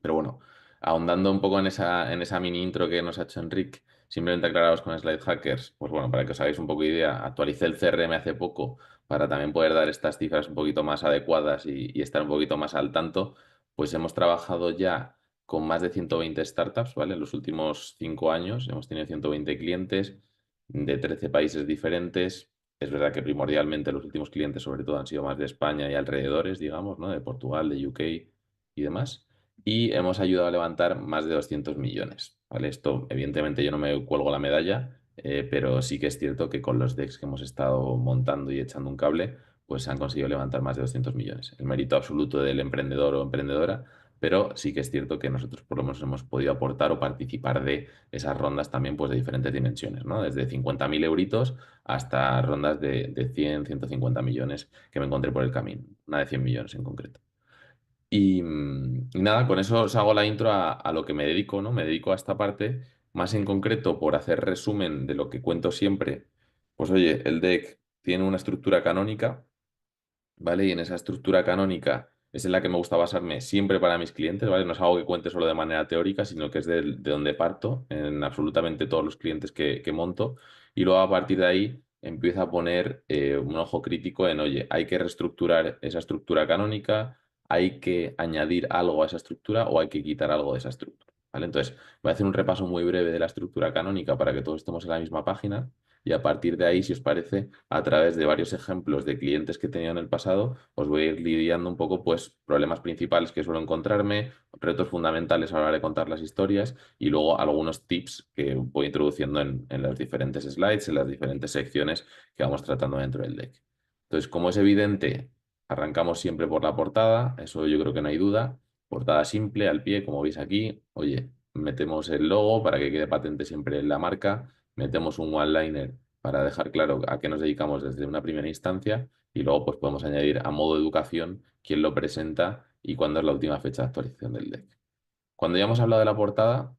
Pero bueno, ahondando un poco en esa mini intro que nos ha hecho Enric, simplemente aclararos con Slide Hackers, pues bueno, para que os hagáis un poco de idea, actualicé el CRM hace poco para también poder dar estas cifras un poquito más adecuadas y estar un poquito más al tanto. Pues hemos trabajado ya con más de 120 startups, ¿vale? En los últimos 5 años hemos tenido 120 clientes de 13 países diferentes. Es verdad que primordialmente los últimos clientes sobre todo han sido más de España y alrededores, digamos, ¿no? De Portugal, de UK y demás y hemos ayudado a levantar más de 200 millones. ¿Vale? Esto, evidentemente, yo no me cuelgo la medalla, pero sí que es cierto que con los decks que hemos estado montando y echando un cable, pues se han conseguido levantar más de 200 millones. El mérito absoluto del emprendedor o emprendedora, pero sí que es cierto que nosotros por lo menos hemos podido aportar o participar de esas rondas también pues, de diferentes dimensiones, ¿no? Desde 50.000 euritos hasta rondas de 100, 150 millones que me encontré por el camino, una de 100 millones en concreto. Y nada, con eso os hago la intro a lo que me dedico, ¿no? Me dedico a esta parte, más en concreto por hacer resumen de lo que cuento siempre. Pues oye, el deck tiene una estructura canónica, ¿vale? Y en esa estructura canónica es en la que me gusta basarme siempre para mis clientes, ¿vale? No es algo que cuente solo de manera teórica, sino que es de donde parto en absolutamente todos los clientes que monto. Y luego a partir de ahí empiezo a poner un ojo crítico en, oye, hay que reestructurar esa estructura canónica, hay que añadir algo a esa estructura o hay que quitar algo de esa estructura, ¿vale? Entonces, voy a hacer un repaso muy breve de la estructura canónica para que todos estemos en la misma página. Y a partir de ahí, si os parece, a través de varios ejemplos de clientes que he tenido en el pasado, os voy a ir lidiando un poco, pues, problemas principales que suelo encontrarme, retos fundamentales a la hora de contar las historias y luego algunos tips que voy introduciendo en las diferentes slides, en las diferentes secciones que vamos tratando dentro del deck. Entonces, como es evidente, arrancamos siempre por la portada, eso yo creo que no hay duda. Portada simple, al pie, como veis aquí. Oye, metemos el logo para que quede patente siempre la marca, metemos un one-liner para dejar claro a qué nos dedicamos desde una primera instancia y luego pues podemos añadir a modo educación quién lo presenta y cuándo es la última fecha de actualización del deck. Cuando ya hemos hablado de la portada,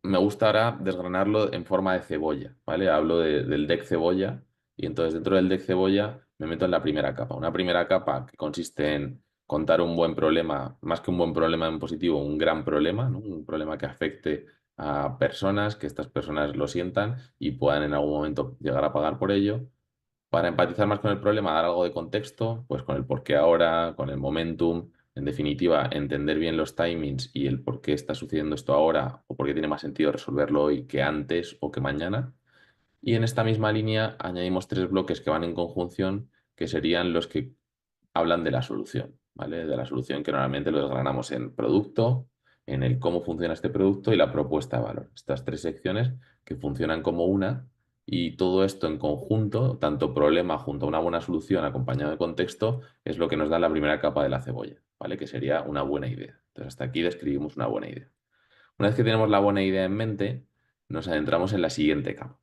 me gusta ahora desgranarlo en forma de cebolla, ¿vale? Hablo del deck cebolla y entonces dentro del deck cebolla me meto en la primera capa. Una primera capa que consiste en contar un buen problema, más que un buen problema en positivo, un gran problema, ¿no? Un problema que afecte a personas, que estas personas lo sientan y puedan en algún momento llegar a pagar por ello. Para empatizar más con el problema, dar algo de contexto, pues con el por qué ahora, con el momentum, en definitiva, entender bien los timings y el por qué está sucediendo esto ahora o por qué tiene más sentido resolverlo hoy que antes o que mañana. Y en esta misma línea añadimos tres bloques que van en conjunción, que serían los que hablan de la solución, ¿vale? De la solución que normalmente lo desgranamos en producto, en el cómo funciona este producto y la propuesta de valor. Estas tres secciones que funcionan como una y todo esto en conjunto, tanto problema junto a una buena solución acompañado de contexto, es lo que nos da la primera capa de la cebolla, ¿vale? Que sería una buena idea. Entonces, hasta aquí describimos una buena idea. Una vez que tenemos la buena idea en mente, nos adentramos en la siguiente capa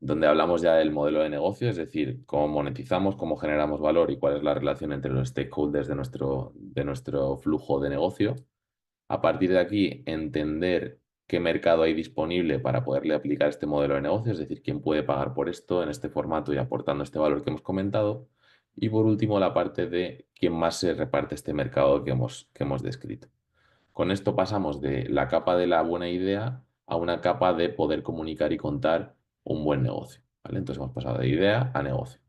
donde hablamos ya del modelo de negocio, es decir, cómo monetizamos, cómo generamos valor y cuál es la relación entre los stakeholders de nuestro flujo de negocio. A partir de aquí, entender qué mercado hay disponible para poderle aplicar este modelo de negocio, es decir, quién puede pagar por esto en este formato y aportando este valor que hemos comentado. Y por último, la parte de quién más se reparte este mercado que hemos descrito. Con esto pasamos de la capa de la buena idea a una capa de poder comunicar y contar un buen negocio, ¿vale? Entonces hemos pasado de idea a negocio.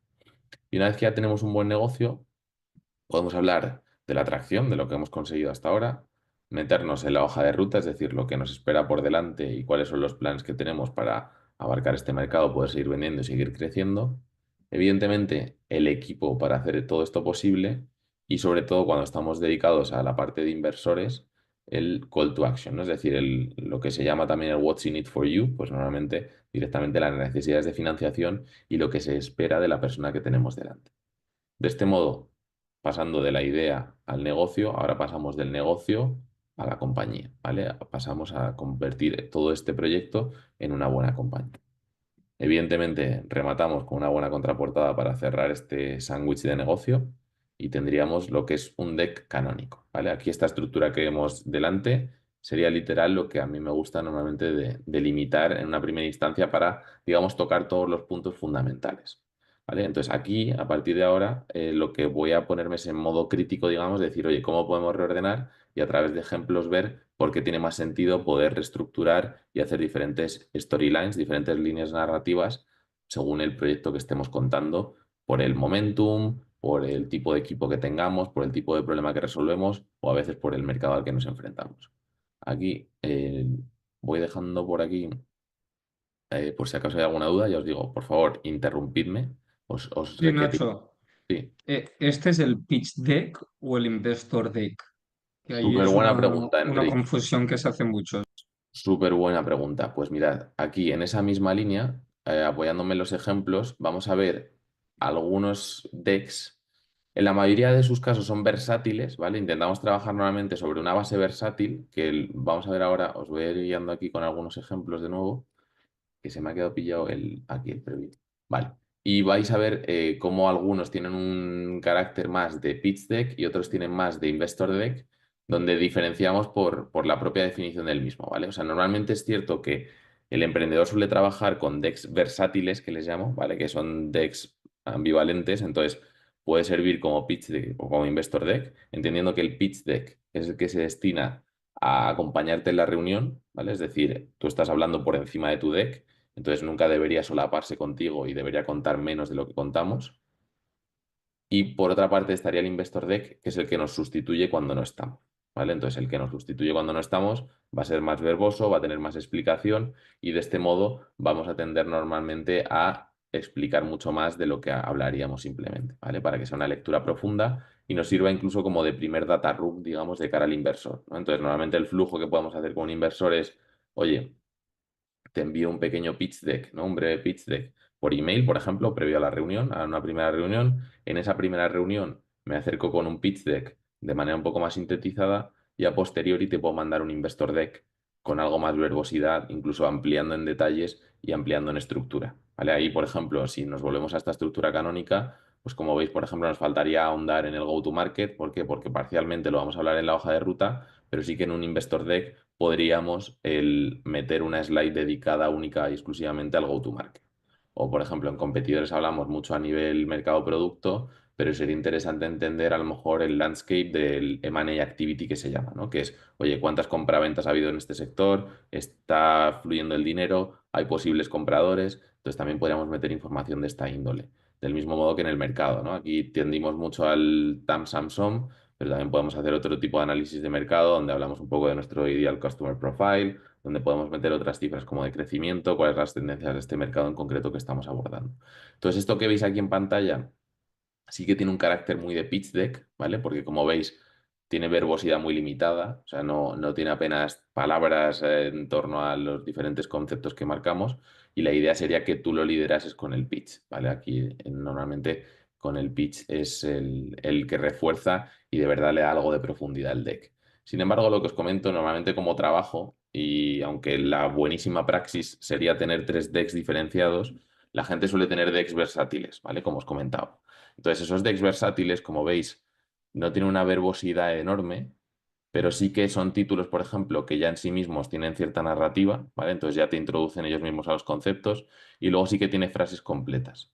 Y una vez que ya tenemos un buen negocio, podemos hablar de la atracción, de lo que hemos conseguido hasta ahora, meternos en la hoja de ruta, es decir, lo que nos espera por delante y cuáles son los planes que tenemos para abarcar este mercado, poder seguir vendiendo y seguir creciendo. Evidentemente, el equipo para hacer todo esto posible y sobre todo cuando estamos dedicados a la parte de inversores, el call to action, ¿no? Es decir, lo que se llama también el what's in it for you, pues normalmente directamente las necesidades de financiación y lo que se espera de la persona que tenemos delante. De este modo, pasando de la idea al negocio, ahora pasamos del negocio a la compañía, ¿vale? Pasamos a convertir todo este proyecto en una buena compañía. Evidentemente, rematamos con una buena contraportada para cerrar este sándwich de negocio y tendríamos lo que es un deck canónico, ¿vale? Aquí esta estructura que vemos delante sería literal lo que a mí me gusta normalmente de delimitar en una primera instancia para, digamos, tocar todos los puntos fundamentales, ¿vale? Entonces aquí, a partir de ahora, lo que voy a ponerme es en modo crítico, digamos, decir, oye, ¿cómo podemos reordenar? y a través de ejemplos ver por qué tiene más sentido poder reestructurar y hacer diferentes storylines, diferentes líneas narrativas según el proyecto que estemos contando, por el momentum, por el tipo de equipo que tengamos, por el tipo de problema que resolvemos o a veces por el mercado al que nos enfrentamos. Aquí voy dejando por aquí, por si acaso hay alguna duda, ya os digo, por favor, interrumpidme, os Sí, requeriré. Nacho, Sí, ¿este es el pitch deck o el investor deck? Que ahí súper es buena pregunta, una Enric. confusión que se hace mucho. Súper buena pregunta. Pues mirad, aquí en esa misma línea, apoyándome en los ejemplos, vamos a ver algunos decks. En la mayoría de sus casos son versátiles, ¿vale? Intentamos trabajar normalmente sobre una base versátil, que vamos a ver ahora, os voy a ir guiando aquí con algunos ejemplos de nuevo que se me ha quedado pillado aquí el preview. Vale. Y vais a ver cómo algunos tienen un carácter más de pitch deck y otros tienen más de investor deck, donde diferenciamos por la propia definición del mismo, ¿vale? O sea, normalmente es cierto que el emprendedor suele trabajar con decks versátiles, que les llamo, ¿vale? Que son decks ambivalentes, entonces puede servir como pitch deck o como investor deck, entendiendo que el pitch deck es el que se destina a acompañarte en la reunión, ¿vale? Es decir, tú estás hablando por encima de tu deck, entonces nunca debería solaparse contigo y debería contar menos de lo que contamos. Y por otra parte estaría el Investor Deck, que es el que nos sustituye cuando no estamos, ¿vale? Entonces el que nos sustituye cuando no estamos va a ser más verboso, va a tener más explicación y de este modo vamos a tender normalmente a explicar mucho más de lo que hablaríamos simplemente, ¿vale? Para que sea una lectura profunda y nos sirva incluso como de primer data room, digamos, de cara al inversor, ¿no? Entonces normalmente el flujo que podemos hacer con un inversor es, oye, te envío un pequeño pitch deck, ¿no? Un breve pitch deck por email, por ejemplo, previo a la reunión, a una primera reunión. En esa primera reunión me acerco con un pitch deck de manera un poco más sintetizada y a posteriori te puedo mandar un investor deck con algo más verbosidad, incluso ampliando en detalles y ampliando en estructura, ¿vale? Ahí, por ejemplo, si nos volvemos a esta estructura canónica, pues como veis, por ejemplo, nos faltaría ahondar en el go-to-market. ¿Por qué? Porque parcialmente lo vamos a hablar en la hoja de ruta, pero sí que en un investor deck podríamos meter una slide dedicada única y exclusivamente al go-to-market. O, por ejemplo, en competidores hablamos mucho a nivel mercado-producto, pero sería interesante entender a lo mejor el landscape del M&A activity que se llama, ¿no? Que es, oye, ¿cuántas compraventas ha habido en este sector? ¿Está fluyendo el dinero? ¿Hay posibles compradores? Entonces también podríamos meter información de esta índole. Del mismo modo que en el mercado, ¿no? Aquí tendimos mucho al TAM Samsung, pero también podemos hacer otro tipo de análisis de mercado donde hablamos un poco de nuestro ideal customer profile, donde podemos meter otras cifras como de crecimiento, cuáles son las tendencias de este mercado en concreto que estamos abordando. Entonces, esto que veis aquí en pantalla sí que tiene un carácter muy de pitch deck, ¿vale? Porque como veis, tiene verbosidad muy limitada, o sea, no tiene apenas palabras en torno a los diferentes conceptos que marcamos y la idea sería que tú lo liderases con el pitch, ¿vale? Aquí normalmente con el pitch es el que refuerza y de verdad le da algo de profundidad al deck. Sin embargo, lo que os comento, normalmente como trabajo, y aunque la buenísima praxis sería tener tres decks diferenciados, la gente suele tener decks versátiles, ¿vale? Como os comentaba. Entonces, esos decks versátiles, como veis, no tienen una verbosidad enorme, pero sí que son títulos, por ejemplo, que ya en sí mismos tienen cierta narrativa, ¿vale? Entonces ya te introducen ellos mismos a los conceptos y luego sí que tiene frases completas.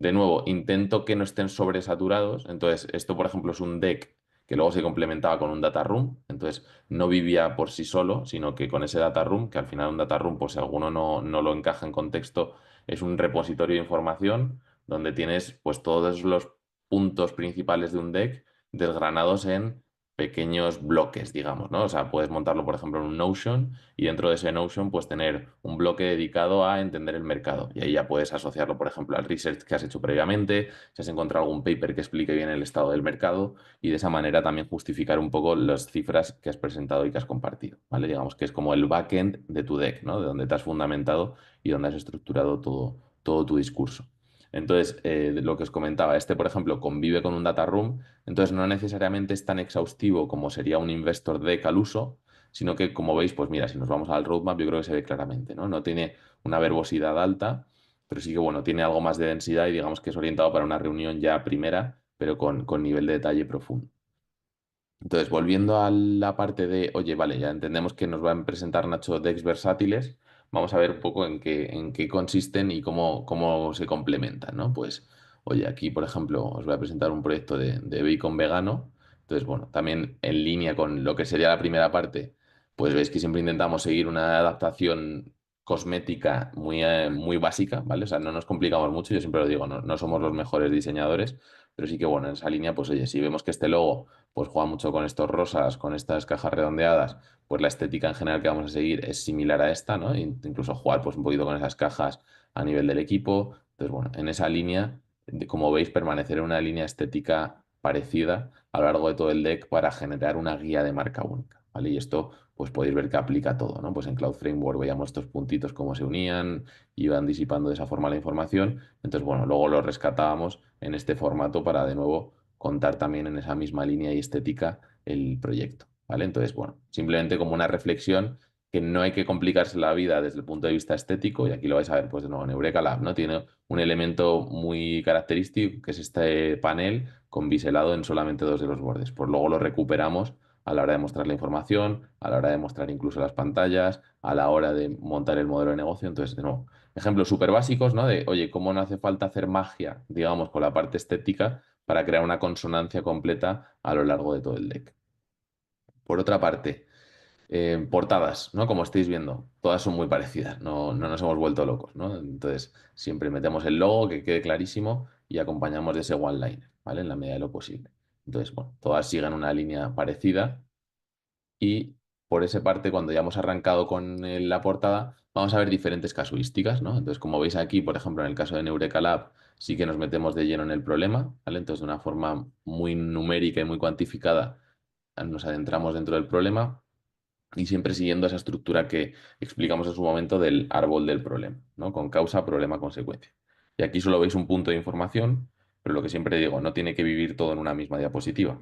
De nuevo, intento que no estén sobresaturados. Entonces, esto, por ejemplo, es un deck que luego se complementaba con un data room. Entonces, no vivía por sí solo, sino que con ese data room, que al final un data room, pues si alguno no lo encaja en contexto, es un repositorio de información donde tienes pues todos los puntos principales de un deck desgranados en pequeños bloques, digamos, ¿no? O sea, puedes montarlo, por ejemplo, en un Notion y dentro de ese Notion, pues tener un bloque dedicado a entender el mercado. Y ahí ya puedes asociarlo, por ejemplo, al research que has hecho previamente, si has encontrado algún paper que explique bien el estado del mercado y de esa manera también justificar un poco las cifras que has presentado y que has compartido, ¿vale? Digamos que es como el backend de tu deck, ¿no? De donde te has fundamentado y donde has estructurado todo tu discurso. Entonces, lo que os comentaba, este, por ejemplo, convive con un data room, entonces no necesariamente es tan exhaustivo como sería un investor deck al uso, sino que como veis, pues mira, si nos vamos al roadmap, yo creo que se ve claramente, ¿no? No tiene una verbosidad alta, pero sí que, bueno, tiene algo más de densidad y digamos que es orientado para una reunión ya primera, pero con nivel de detalle profundo. Entonces, volviendo a la parte de, oye, vale, ya entendemos que nos va a presentar Nacho decks versátiles, vamos a ver un poco en qué consisten y cómo se complementan, ¿no? Pues, oye, aquí, por ejemplo, os voy a presentar un proyecto de bacon vegano Entonces, bueno, también en línea con lo que sería la primera parte, pues veis que siempre intentamos seguir una adaptación cosmética muy básica, ¿vale? O sea, no nos complicamos mucho, yo siempre lo digo, no somos los mejores diseñadores, pero sí que, bueno, en esa línea, pues oye, si vemos que este logo pues juega mucho con estos rosas, con estas cajas redondeadas, pues la estética en general que vamos a seguir es similar a esta, ¿no? Incluso jugar pues un poquito con esas cajas a nivel del equipo. Entonces, bueno, en esa línea, como veis, permanecer en una línea estética parecida a lo largo de todo el deck para generar una guía de marca única, ¿vale? Y esto, pues podéis ver que aplica a todo, ¿no? Pues en Cloud Framework veíamos estos puntitos cómo se unían, iban disipando de esa forma la información. Entonces, bueno, luego lo rescatábamos en este formato para de nuevo contar también en esa misma línea y estética el proyecto, ¿vale? Entonces, bueno, simplemente como una reflexión que no hay que complicarse la vida desde el punto de vista estético, y aquí lo vais a ver, pues de nuevo, en Eureka Lab, ¿no? Tiene un elemento muy característico, que es este panel con biselado en solamente dos de los bordes. Pues luego lo recuperamos a la hora de mostrar la información, a la hora de mostrar incluso las pantallas, a la hora de montar el modelo de negocio. Entonces, de nuevo, ejemplos súper básicos, ¿no? De, oye, cómo no hace falta hacer magia, digamos, con la parte estética para crear una consonancia completa a lo largo de todo el deck. Por otra parte, portadas, ¿no? Como estáis viendo, todas son muy parecidas, no nos hemos vuelto locos, ¿no? Entonces, siempre metemos el logo, que quede clarísimo, y acompañamos de ese one-liner, ¿vale? En la medida de lo posible. Entonces, bueno, todas siguen una línea parecida y por esa parte, cuando ya hemos arrancado con la portada, vamos a ver diferentes casuísticas, ¿no? Entonces, como veis aquí, por ejemplo, en el caso de Neureka Lab, sí que nos metemos de lleno en el problema, ¿vale? Entonces, de una forma muy numérica y muy cuantificada, nos adentramos dentro del problema y siempre siguiendo esa estructura que explicamos en su momento del árbol del problema, ¿no? Con causa, problema, consecuencia. Y aquí solo veis un punto de información, pero lo que siempre digo, no tiene que vivir todo en una misma diapositiva.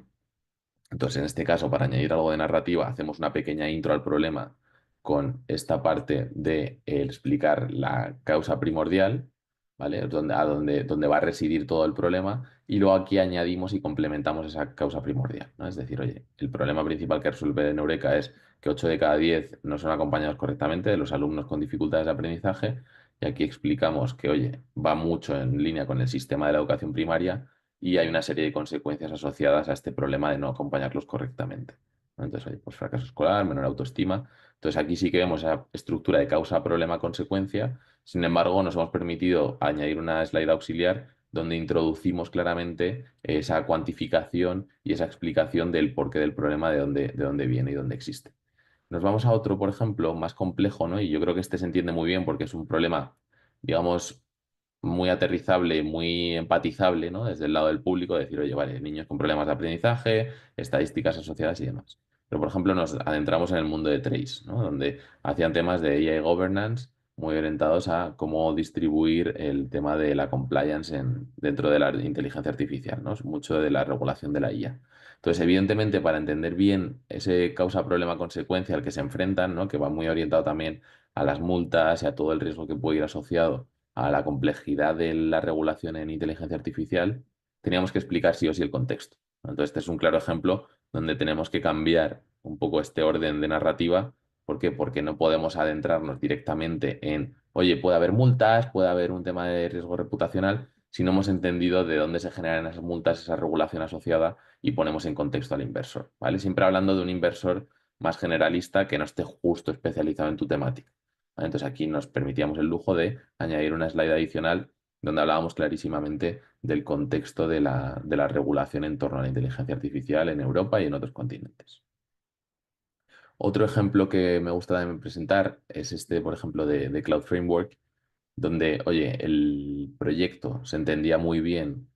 Entonces, en este caso, para añadir algo de narrativa, hacemos una pequeña intro al problema con esta parte de explicar la causa primordial, ¿vale? Donde va a residir todo el problema, y luego aquí añadimos y complementamos esa causa primordial, ¿no? Es decir, oye, el problema principal que resuelve en Eureka es que 8 de cada 10 no son acompañados correctamente de los alumnos con dificultades de aprendizaje, y aquí explicamos que, oye, va mucho en línea con el sistema de la educación primaria y hay una serie de consecuencias asociadas a este problema de no acompañarlos correctamente, ¿no? Entonces, oye, pues fracaso escolar, menor autoestima. Entonces, aquí sí que vemos esa estructura de causa, problema, consecuencia. Sin embargo, nos hemos permitido añadir una slide auxiliar donde introducimos claramente esa cuantificación y esa explicación del porqué del problema, de dónde viene y dónde existe. Nos vamos a otro, por ejemplo, más complejo, ¿no? Y yo creo que este se entiende muy bien porque es un problema, digamos, muy aterrizable, muy empatizable, ¿no? Desde el lado del público, decir, oye, vale, niños con problemas de aprendizaje, estadísticas asociadas y demás. Pero, por ejemplo, nos adentramos en el mundo de Trace, ¿no? Donde hacían temas de AI governance muy orientados a cómo distribuir el tema de la compliance dentro de la inteligencia artificial, ¿no? Es mucho de la regulación de la IA. Entonces, evidentemente, para entender bien ese causa-problema-consecuencia al que se enfrentan, ¿no? Que va muy orientado también a las multas y a todo el riesgo que puede ir asociado a la complejidad de la regulación en inteligencia artificial, teníamos que explicar sí o sí el contexto, ¿no? Entonces, este es un claro ejemplo donde tenemos que cambiar un poco este orden de narrativa. ¿Por qué? Porque no podemos adentrarnos directamente en, oye, puede haber multas, puede haber un tema de riesgo reputacional, si no hemos entendido de dónde se generan esas multas, esa regulación asociada y ponemos en contexto al inversor, ¿vale? Siempre hablando de un inversor más generalista que no esté justo especializado en tu temática. ¿Vale? Entonces aquí nos permitíamos el lujo de añadir una slide adicional donde hablábamos clarísimamente del contexto de la regulación en torno a la inteligencia artificial en Europa y en otros continentes. Otro ejemplo que me gusta también presentar es este, por ejemplo, de Cloud Framework, donde, oye, el proyecto se entendía muy bien.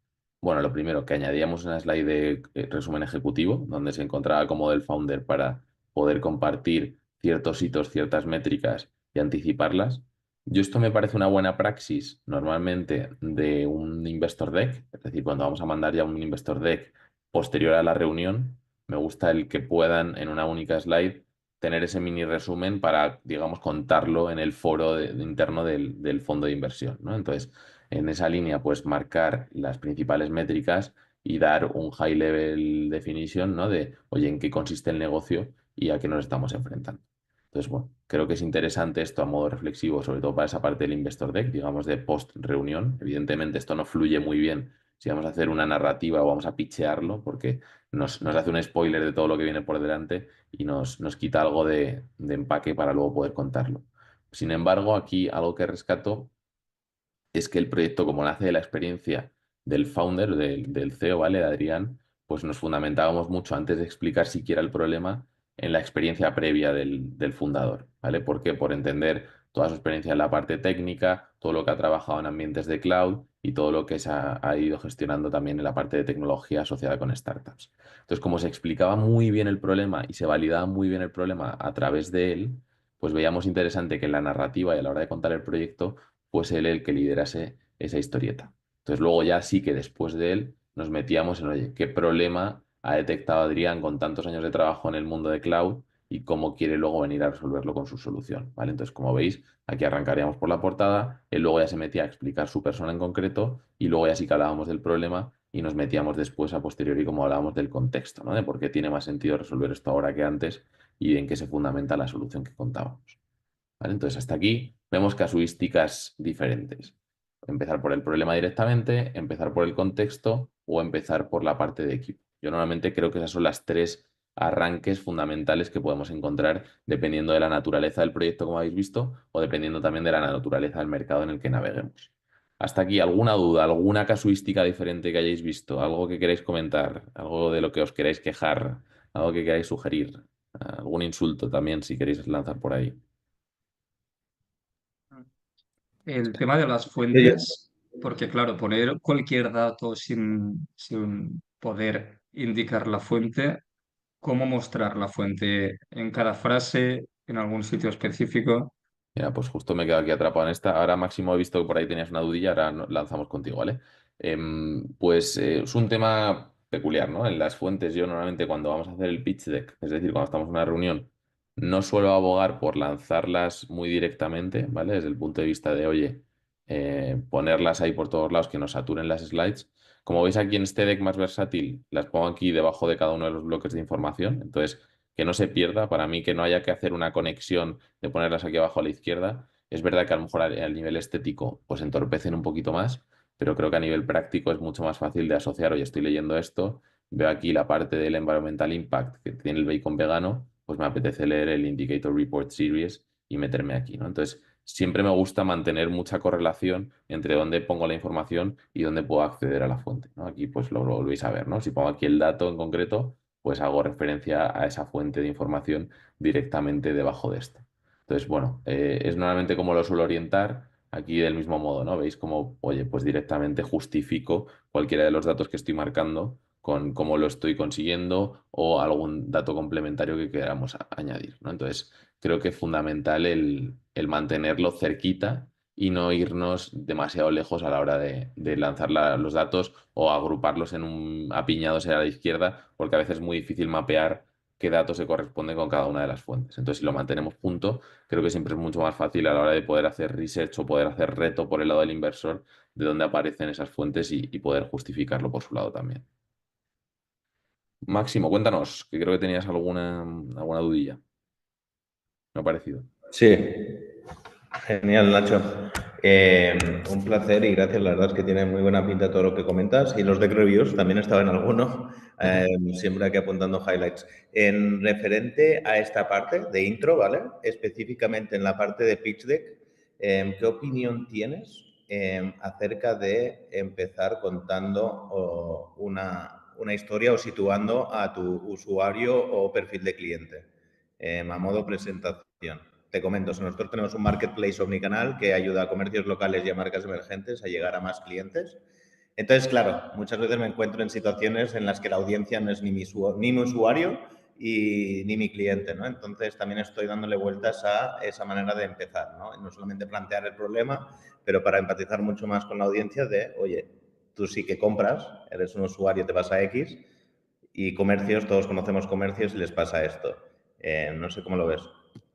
Bueno, lo primero, que añadíamos una slide de resumen ejecutivo, donde se encontraba como del founder para poder compartir ciertos hitos, ciertas métricas y anticiparlas. Yo esto me parece una buena praxis normalmente de un investor deck, es decir, cuando vamos a mandar ya un investor deck posterior a la reunión, me gusta el que puedan en una única slide tener ese mini resumen para, digamos, contarlo en el foro interno del fondo de inversión, ¿no? Entonces, en esa línea, pues marcar las principales métricas y dar un high level definition, ¿no? De, oye, en qué consiste el negocio y a qué nos estamos enfrentando. Entonces, bueno, creo que es interesante esto a modo reflexivo, sobre todo para esa parte del investor deck, digamos, de post reunión. Evidentemente, esto no fluye muy bien si vamos a hacer una narrativa o vamos a pitchearlo, porque nos hace un spoiler de todo lo que viene por delante y nos quita algo de empaque para luego poder contarlo. Sin embargo, aquí algo que rescato es que el proyecto, como nace de la experiencia del founder, del CEO, ¿vale? De Adrián, pues nos fundamentábamos mucho antes de explicar siquiera el problema en la experiencia previa del fundador, ¿vale? ¿Por qué? Por entender toda su experiencia en la parte técnica, todo lo que ha trabajado en ambientes de cloud y todo lo que ha ido gestionando también en la parte de tecnología asociada con startups. Entonces, como se explicaba muy bien el problema y se validaba muy bien el problema a través de él, pues veíamos interesante que en la narrativa y a la hora de contar el proyecto pues él el que liderase esa historieta. Entonces luego ya sí que después de él nos metíamos en, oye, ¿qué problema ha detectado Adrián con tantos años de trabajo en el mundo de cloud y cómo quiere luego venir a resolverlo con su solución? ¿Vale? Entonces, como veis, aquí arrancaríamos por la portada, él luego ya se metía a explicar su persona en concreto y luego ya sí que hablábamos del problema y nos metíamos después a posteriori como hablábamos del contexto, ¿no? De por qué tiene más sentido resolver esto ahora que antes y en qué se fundamenta la solución que contábamos. ¿Vale? Entonces, hasta aquí vemos casuísticas diferentes. Empezar por el problema directamente, empezar por el contexto o empezar por la parte de equipo. Yo normalmente creo que esas son las tres arranques fundamentales que podemos encontrar dependiendo de la naturaleza del proyecto, como habéis visto, o dependiendo también de la naturaleza del mercado en el que naveguemos. Hasta aquí, ¿alguna duda, alguna casuística diferente que hayáis visto? ¿Algo que queráis comentar? ¿Algo de lo que os queráis quejar? ¿Algo que queráis sugerir? ¿Algún insulto también si queréis lanzar por ahí? El tema de las Sí, fuentes, porque claro, poner cualquier dato sin poder indicar la fuente, ¿cómo mostrar la fuente en cada frase, en algún sitio específico? Mira, pues justo me quedo aquí atrapado en esta. Ahora, Máximo, he visto que por ahí tenías una dudilla, ahora lanzamos contigo, ¿vale? Es un tema peculiar, ¿no? En las fuentes, yo normalmente cuando vamos a hacer el pitch deck, es decir, cuando estamos en una reunión, no suelo abogar por lanzarlas muy directamente, ¿vale? Desde el punto de vista de, oye, ponerlas ahí por todos lados que nos saturen las slides. Como veis aquí en este deck más versátil, las pongo aquí debajo de cada uno de los bloques de información. Entonces, que no se pierda, para mí que no haya que hacer una conexión de ponerlas aquí abajo a la izquierda. Es verdad que a lo mejor al nivel estético pues entorpecen un poquito más, pero creo que a nivel práctico es mucho más fácil de asociar, oye, estoy leyendo esto, veo aquí la parte del environmental impact que tiene el bacon vegano, pues me apetece leer el Indicator Report Series y meterme aquí, ¿no? Entonces, siempre me gusta mantener mucha correlación entre dónde pongo la información y dónde puedo acceder a la fuente, ¿no? Aquí pues lo volvéis a ver, ¿no? Si pongo aquí el dato en concreto, pues hago referencia a esa fuente de información directamente debajo de esto. Entonces, bueno, es normalmente como lo suelo orientar aquí del mismo modo, ¿no? Veis como, oye, pues directamente justifico cualquiera de los datos que estoy marcando con cómo lo estoy consiguiendo o algún dato complementario que queramos añadir, ¿no? Entonces, creo que es fundamental el mantenerlo cerquita y no irnos demasiado lejos a la hora de lanzar los datos o agruparlos apiñados a la izquierda, porque a veces es muy difícil mapear qué datos se corresponden con cada una de las fuentes. Entonces, si lo mantenemos junto, creo que siempre es mucho más fácil a la hora de poder hacer research o poder hacer reto por el lado del inversor de dónde aparecen esas fuentes y poder justificarlo por su lado también. Máximo, cuéntanos, que creo que tenías alguna dudilla. Me ha parecido. sí, genial, Nacho. Un placer y gracias. La verdad es que tiene muy buena pinta todo lo que comentas. Y los deck reviews, también estaba en alguno, siempre aquí apuntando highlights. En referente a esta parte de intro, ¿vale? Específicamente en la parte de pitch deck, ¿qué opinión tienes acerca de empezar contando una historia o situando a tu usuario o perfil de cliente a modo presentación? Te comento, nosotros tenemos un marketplace omnicanal que ayuda a comercios locales y a marcas emergentes a llegar a más clientes. Entonces, claro, muchas veces me encuentro en situaciones en las que la audiencia no es ni mi usuario ni mi cliente, ¿no? Entonces, también estoy dándole vueltas a esa manera de empezar, ¿no? No solamente plantear el problema, pero para empatizar mucho más con la audiencia de, oye, tú sí que compras, eres un usuario, te vas a X, y comercios, todos conocemos comercios y les pasa esto. No sé cómo lo ves.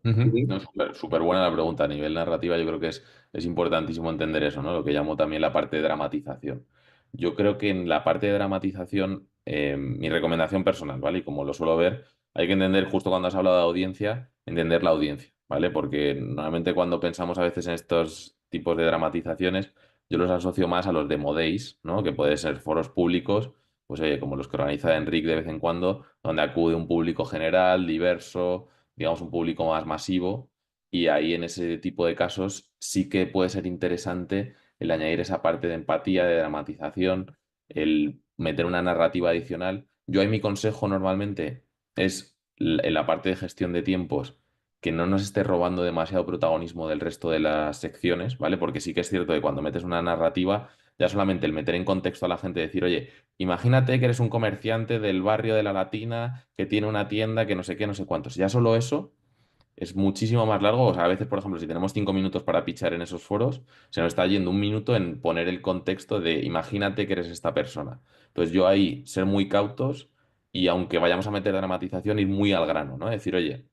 Ujú. No, súper buena la pregunta. A nivel narrativa, yo creo que es importantísimo entender eso, ¿no? Lo que llamo también la parte de dramatización. Yo creo que en la parte de dramatización, mi recomendación personal, ¿vale? Y como lo suelo ver, hay que entender, justo cuando has hablado de audiencia, entender la audiencia, ¿vale? Porque normalmente cuando pensamos a veces en estos tipos de dramatizaciones, yo los asocio más a los demo days, ¿no? Que pueden ser foros públicos pues oye, como los que organiza Enric de vez en cuando, donde acude un público general, diverso, digamos un público más masivo, y ahí en ese tipo de casos sí que puede ser interesante el añadir esa parte de empatía, de dramatización, el meter una narrativa adicional. Yo ahí mi consejo normalmente es en la parte de gestión de tiempos que no nos esté robando demasiado protagonismo del resto de las secciones, ¿vale? Porque sí que es cierto que cuando metes una narrativa, ya solamente el meter en contexto a la gente, decir, oye, imagínate que eres un comerciante del barrio de La Latina que tiene una tienda que no sé qué, no sé cuántos. Ya solo eso es muchísimo más largo. O sea, a veces, por ejemplo, si tenemos 5 minutos para pichar en esos foros, se nos está yendo un minuto en poner el contexto de imagínate que eres esta persona. Entonces yo ahí ser muy cautos y aunque vayamos a meter dramatización, ir muy al grano, ¿no? Decir, oye,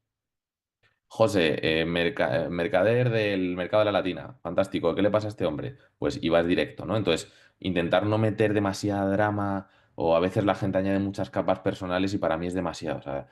José, mercader del mercado de la Latina, fantástico, ¿qué le pasa a este hombre? Pues ibas directo, ¿no? Entonces, intentar no meter demasiada drama o a veces la gente añade muchas capas personales y para mí es demasiado. O sea,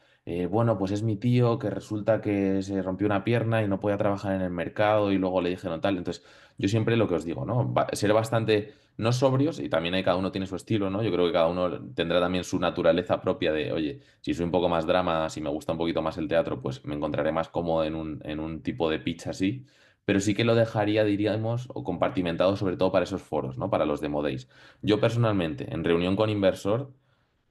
bueno, pues es mi tío que resulta que se rompió una pierna y no podía trabajar en el mercado y luego le dijeron tal. Entonces, yo siempre lo que os digo, ¿no? Ser bastante, no sobrios y también hay, cada uno tiene su estilo, ¿no? Yo creo que cada uno tendrá también su naturaleza propia de, oye, si soy un poco más drama, si me gusta un poquito más el teatro, pues me encontraré más cómodo en un tipo de pitch así. Pero sí que lo dejaría, diríamos, o compartimentado sobre todo para esos foros, ¿no? Para los Demo Days. Yo personalmente, en reunión con inversor,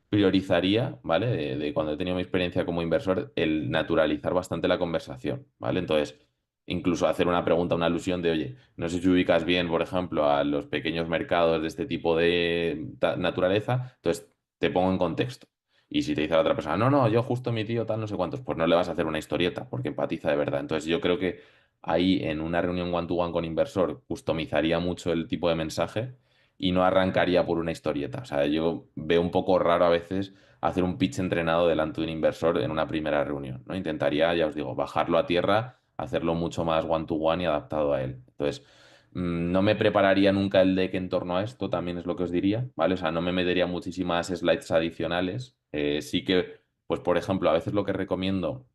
priorizaría, ¿vale? De cuando he tenido mi experiencia como inversor, el naturalizar bastante la conversación, ¿vale? Entonces, incluso hacer una pregunta, una alusión de, oye, no sé si ubicas bien, por ejemplo, a los pequeños mercados de este tipo de naturaleza, entonces te pongo en contexto. Y si te dice la otra persona, no, no, yo justo mi tío tal, no sé cuántos, pues no le vas a hacer una historieta porque empatiza de verdad. Entonces yo creo que ahí en una reunión one-to-one con inversor customizaría mucho el tipo de mensaje y no arrancaría por una historieta. O sea, yo veo un poco raro a veces hacer un pitch entrenado delante de un inversor en una primera reunión, ¿no? Intentaría, ya os digo, bajarlo a tierra, hacerlo mucho más one-to-one y adaptado a él. Entonces, no me prepararía nunca el deck en torno a esto, también es lo que os diría, ¿vale? O sea, no me metería muchísimas slides adicionales. Sí que, pues, por ejemplo, a veces lo que recomiendo.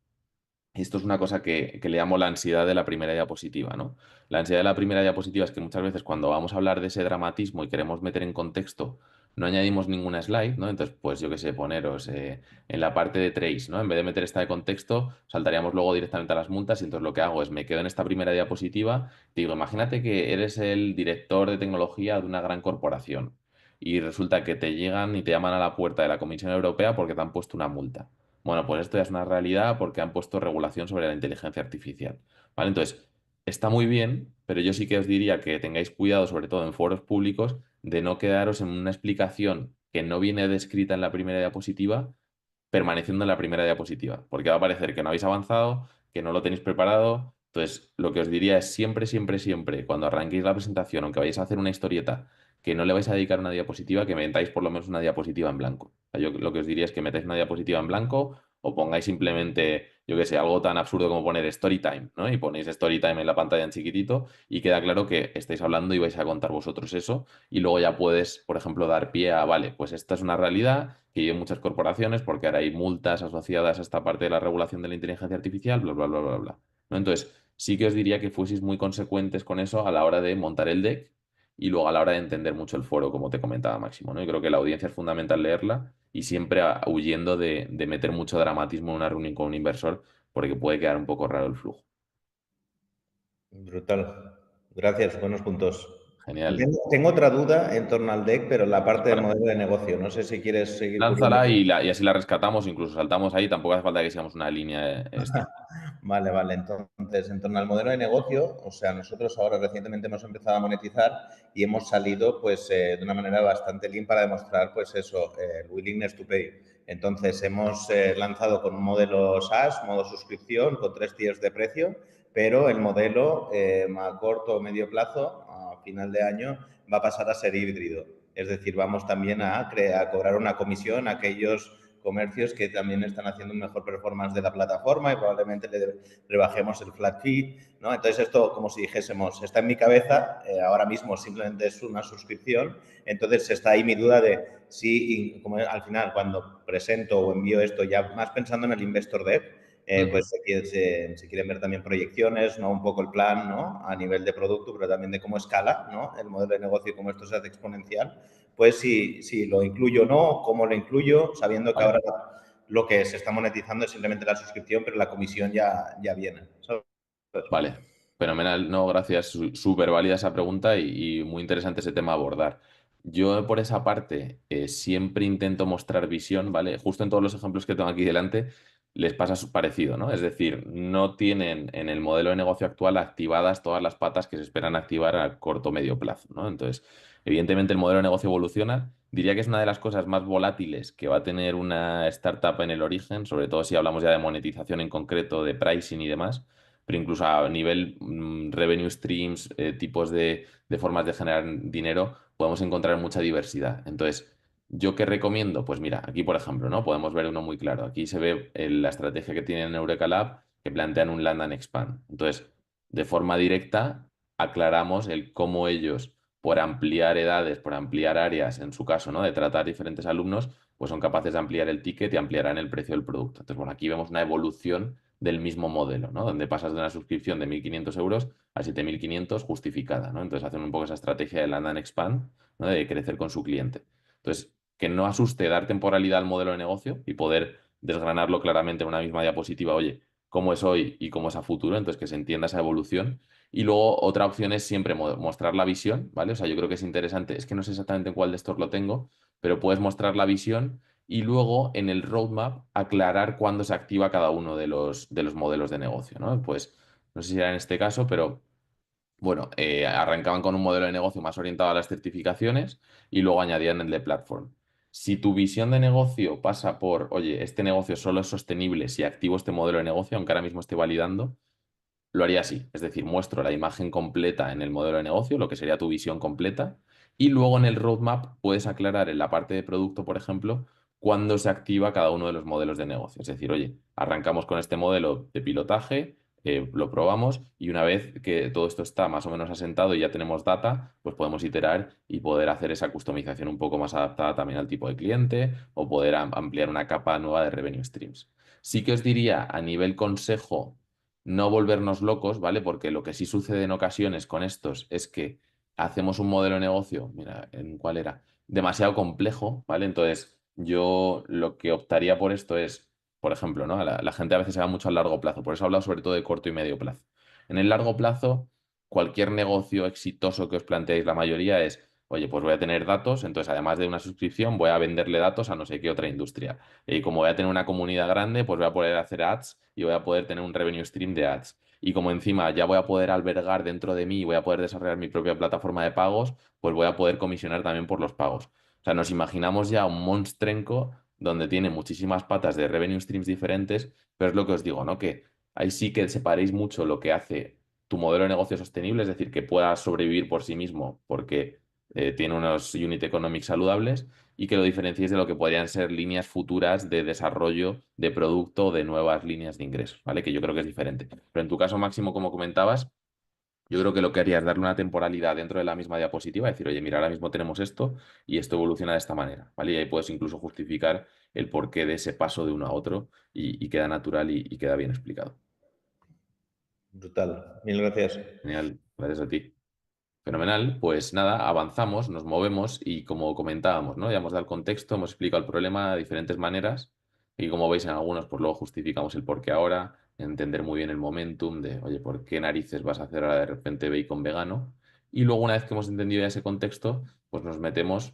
Esto es una cosa que le llamo la ansiedad de la primera diapositiva, ¿no? La ansiedad de la primera diapositiva es que muchas veces cuando vamos a hablar de ese dramatismo y queremos meter en contexto, no añadimos ninguna slide, ¿no? Entonces, pues yo qué sé, poneros en la parte de trace, ¿no? En vez de meter esta de contexto, saltaríamos luego directamente a las multas y entonces lo que hago es me quedo en esta primera diapositiva, te digo, imagínate que eres el director de tecnología de una gran corporación y resulta que te llegan y te llaman a la puerta de la Comisión Europea porque te han puesto una multa. Bueno, pues esto ya es una realidad porque han puesto regulación sobre la inteligencia artificial. ¿Vale? Entonces, está muy bien, pero yo sí que os diría que tengáis cuidado, sobre todo en foros públicos, de no quedaros en una explicación que no viene descrita en la primera diapositiva, permaneciendo en la primera diapositiva, porque va a parecer que no habéis avanzado, que no lo tenéis preparado. Entonces, lo que os diría es siempre, siempre, siempre, cuando arranquéis la presentación, aunque vayáis a hacer una historieta, que no le vais a dedicar una diapositiva, que metáis por lo menos una diapositiva en blanco. O sea, yo lo que os diría es que metáis una diapositiva en blanco o pongáis simplemente, yo qué sé, algo tan absurdo como poner story time, ¿no? Y ponéis story time en la pantalla en chiquitito y queda claro que estáis hablando y vais a contar vosotros eso y luego ya puedes, por ejemplo, dar pie a, vale, pues esta es una realidad que hay en muchas corporaciones porque ahora hay multas asociadas a esta parte de la regulación de la inteligencia artificial, bla, bla, bla, bla, bla. ¿No? Entonces, sí que os diría que fueseis muy consecuentes con eso a la hora de montar el deck y luego a la hora de entender mucho el foro, como te comentaba Máximo, ¿no? Yo creo que la audiencia es fundamental leerla y siempre huyendo de meter mucho dramatismo en una reunión con un inversor porque puede quedar un poco raro el flujo. Brutal. Gracias, buenos puntos. Genial. Tengo otra duda en torno al deck, pero en la parte del Vale. modelo de negocio. No sé si quieres seguir cubriendo. Lánzala y así la rescatamos, incluso saltamos ahí, tampoco hace falta que sigamos una línea esta. Vale, vale. Entonces, en torno al modelo de negocio, o sea, nosotros ahora recientemente hemos empezado a monetizar y hemos salido, pues, de una manera bastante lean para demostrar, pues, eso, el willingness to pay. Entonces, hemos lanzado con un modelo SaaS, modo suscripción, con 3 tiers de precio, pero el modelo a corto o medio plazo, a final de año, va a pasar a ser híbrido. Es decir, vamos también a cobrar una comisión a aquellos comercios que también están haciendo un mejor performance de la plataforma y probablemente le rebajemos el flat fee, ¿no? Entonces esto, como si dijésemos, está en mi cabeza, ahora mismo simplemente es una suscripción, entonces está ahí mi duda de si, como al final, cuando presento o envío esto, ya más pensando en el investor dev, pues se quieren ver también proyecciones, ¿no? Un poco el plan, ¿no? A nivel de producto, pero también de cómo escala, ¿no? El modelo de negocio y cómo esto se hace exponencial, pues si lo incluyo o no, cómo lo incluyo, sabiendo que Vale. ahora lo que se está monetizando es simplemente la suscripción, pero la comisión ya viene. ¿Sabes? Vale, fenomenal. No, gracias. Súper válida esa pregunta y muy interesante ese tema a abordar. Yo por esa parte siempre intento mostrar visión, ¿vale? Justo en todos los ejemplos que tengo aquí delante les pasa parecido, ¿no? Es decir, no tienen en el modelo de negocio actual activadas todas las patas que se esperan activar a corto o medio plazo, ¿no? Entonces, evidentemente el modelo de negocio evoluciona. Diría que es una de las cosas más volátiles que va a tener una startup en el origen, sobre todo si hablamos ya de monetización en concreto, de pricing y demás, pero incluso a nivel revenue streams, tipos de formas de generar dinero, podemos encontrar mucha diversidad. Entonces, ¿yo qué recomiendo? Pues mira, aquí por ejemplo, ¿no? Podemos ver uno muy claro. Aquí se ve la estrategia que tienen en Eureka Lab, que plantean un land and expand. Entonces, de forma directa, aclaramos el cómo ellos, por ampliar edades, por ampliar áreas, en su caso, ¿no? De tratar diferentes alumnos, pues son capaces de ampliar el ticket y ampliarán el precio del producto. Entonces, bueno, aquí vemos una evolución del mismo modelo, ¿no? Donde pasas de una suscripción de 1.500 euros a 7.500 justificada, ¿no? Entonces hacen un poco esa estrategia de land and expand, ¿no? De crecer con su cliente. Entonces, que no asuste dar temporalidad al modelo de negocio y poder desgranarlo claramente en una misma diapositiva, oye, cómo es hoy y cómo es a futuro, entonces que se entienda esa evolución. Y luego otra opción es siempre mostrar la visión, ¿vale? O sea, yo creo que es interesante, es que no sé exactamente en cuál de estos lo tengo, pero puedes mostrar la visión y luego en el roadmap aclarar cuándo se activa cada uno de los modelos de negocio, ¿no? Pues no sé si era en este caso, pero bueno, arrancaban con un modelo de negocio más orientado a las certificaciones y luego añadían el de platform. Si tu visión de negocio pasa por, oye, este negocio solo es sostenible si activo este modelo de negocio, aunque ahora mismo esté validando, lo haría así, es decir, muestro la imagen completa en el modelo de negocio, lo que sería tu visión completa, y luego en el roadmap puedes aclarar en la parte de producto, por ejemplo, cuándo se activa cada uno de los modelos de negocio. Es decir, oye, arrancamos con este modelo de pilotaje, lo probamos y una vez que todo esto está más o menos asentado y ya tenemos data, pues podemos iterar y poder hacer esa customización un poco más adaptada también al tipo de cliente o poder ampliar una capa nueva de revenue streams. Sí que os diría a nivel consejo no volvernos locos, ¿vale? Porque lo que sí sucede en ocasiones con estos es que hacemos un modelo de negocio, mira, ¿en cuál era? Demasiado complejo, ¿vale? Entonces, yo lo que optaría por esto es, por ejemplo, ¿no? La gente a veces se va mucho al largo plazo, por eso he hablado sobre todo de corto y medio plazo. En el largo plazo, cualquier negocio exitoso que os planteéis, la mayoría es, oye, pues voy a tener datos, entonces además de una suscripción, voy a venderle datos a no sé qué otra industria. Y como voy a tener una comunidad grande, pues voy a poder hacer ads y voy a poder tener un revenue stream de ads. Y como encima ya voy a poder albergar dentro de mí y voy a poder desarrollar mi propia plataforma de pagos, pues voy a poder comisionar también por los pagos. O sea, nos imaginamos ya un monstrenco donde tiene muchísimas patas de revenue streams diferentes, pero es lo que os digo, ¿no? Que ahí sí que separéis mucho lo que hace tu modelo de negocio sostenible, es decir, que pueda sobrevivir por sí mismo porque tiene unos unit economics saludables y que lo diferenciéis de lo que podrían ser líneas futuras de desarrollo de producto o de nuevas líneas de ingresos, ¿vale? Que yo creo que es diferente. Pero en tu caso, Máximo, como comentabas, yo creo que lo que haría es darle una temporalidad dentro de la misma diapositiva, decir, oye, mira, ahora mismo tenemos esto y esto evoluciona de esta manera, ¿vale? Y ahí puedes incluso justificar el porqué de ese paso de uno a otro y queda natural y queda bien explicado. Brutal. Mil gracias. Genial, gracias a ti. Fenomenal, pues nada, avanzamos, nos movemos y como comentábamos, ¿no? Ya hemos dado el contexto, hemos explicado el problema de diferentes maneras y como veis en algunos, pues luego justificamos el por qué ahora, entender muy bien el momentum de, oye, ¿por qué narices vas a hacer ahora de repente bacon vegano? Y luego una vez que hemos entendido ya ese contexto, pues nos metemos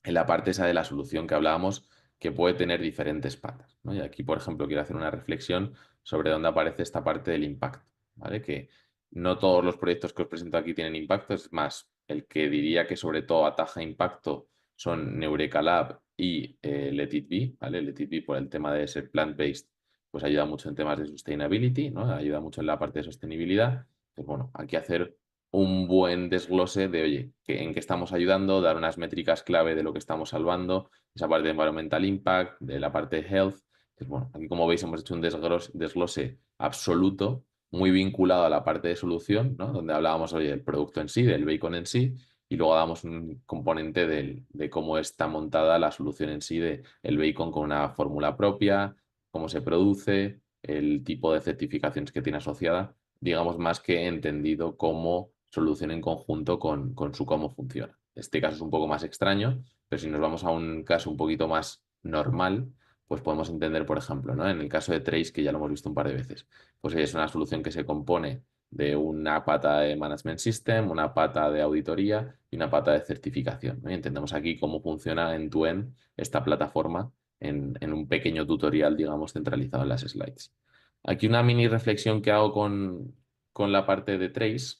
en la parte esa de la solución que hablábamos, que puede tener diferentes patas, ¿no? Y aquí, por ejemplo, quiero hacer una reflexión sobre dónde aparece esta parte del impacto, ¿vale? Que no todos los proyectos que os presento aquí tienen impacto, es más, el que diría que sobre todo ataja impacto son Neureka Lab y Let It Be, ¿vale? Let It Be por el tema de ser plant-based, pues ayuda mucho en temas de sustainability, ¿no? Ayuda mucho en la parte de sostenibilidad. Pues bueno, aquí hacer un buen desglose de, oye, en qué estamos ayudando, dar unas métricas clave de lo que estamos salvando, esa parte de environmental impact, de la parte de health. Pues bueno, aquí como veis hemos hecho un desglose absoluto, muy vinculado a la parte de solución, ¿no? Donde hablábamos, oye, del producto en sí, del bacon en sí, y luego damos un componente de cómo está montada la solución en sí, de el bacon con una fórmula propia, cómo se produce, el tipo de certificaciones que tiene asociada, digamos, más que entendido como solución en conjunto con su cómo funciona. Este caso es un poco más extraño, pero si nos vamos a un caso un poquito más normal, pues podemos entender, por ejemplo, ¿no? En el caso de Trace, que ya lo hemos visto un par de veces, pues es una solución que se compone de una pata de Management System, una pata de auditoría y una pata de certificación, ¿no? Y entendemos aquí cómo funciona end-to-end esta plataforma en un pequeño tutorial, digamos, centralizado en las slides. Aquí una mini reflexión que hago con la parte de Trace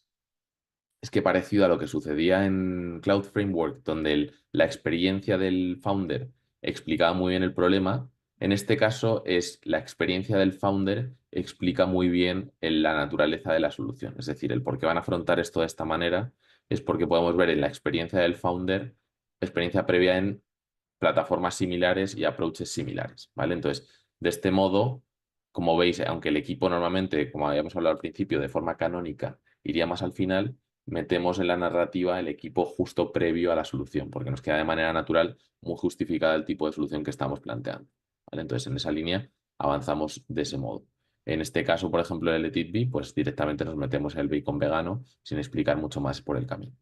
es que parecido a lo que sucedía en Cloud Framework, donde la experiencia del founder explicaba muy bien el problema, en este caso es la experiencia del founder explica muy bien la naturaleza de la solución. Es decir, el por qué van a afrontar esto de esta manera es porque podemos ver en la experiencia del founder, experiencia previa en plataformas similares y approaches similares, ¿vale? Entonces, de este modo, como veis, aunque el equipo normalmente, como habíamos hablado al principio, de forma canónica, iría más al final, metemos en la narrativa el equipo justo previo a la solución, porque nos queda de manera natural muy justificada el tipo de solución que estamos planteando, ¿vale? Entonces, en esa línea avanzamos de ese modo. En este caso, por ejemplo, en el Let It Be, pues directamente nos metemos en el bacon vegano sin explicar mucho más por el camino.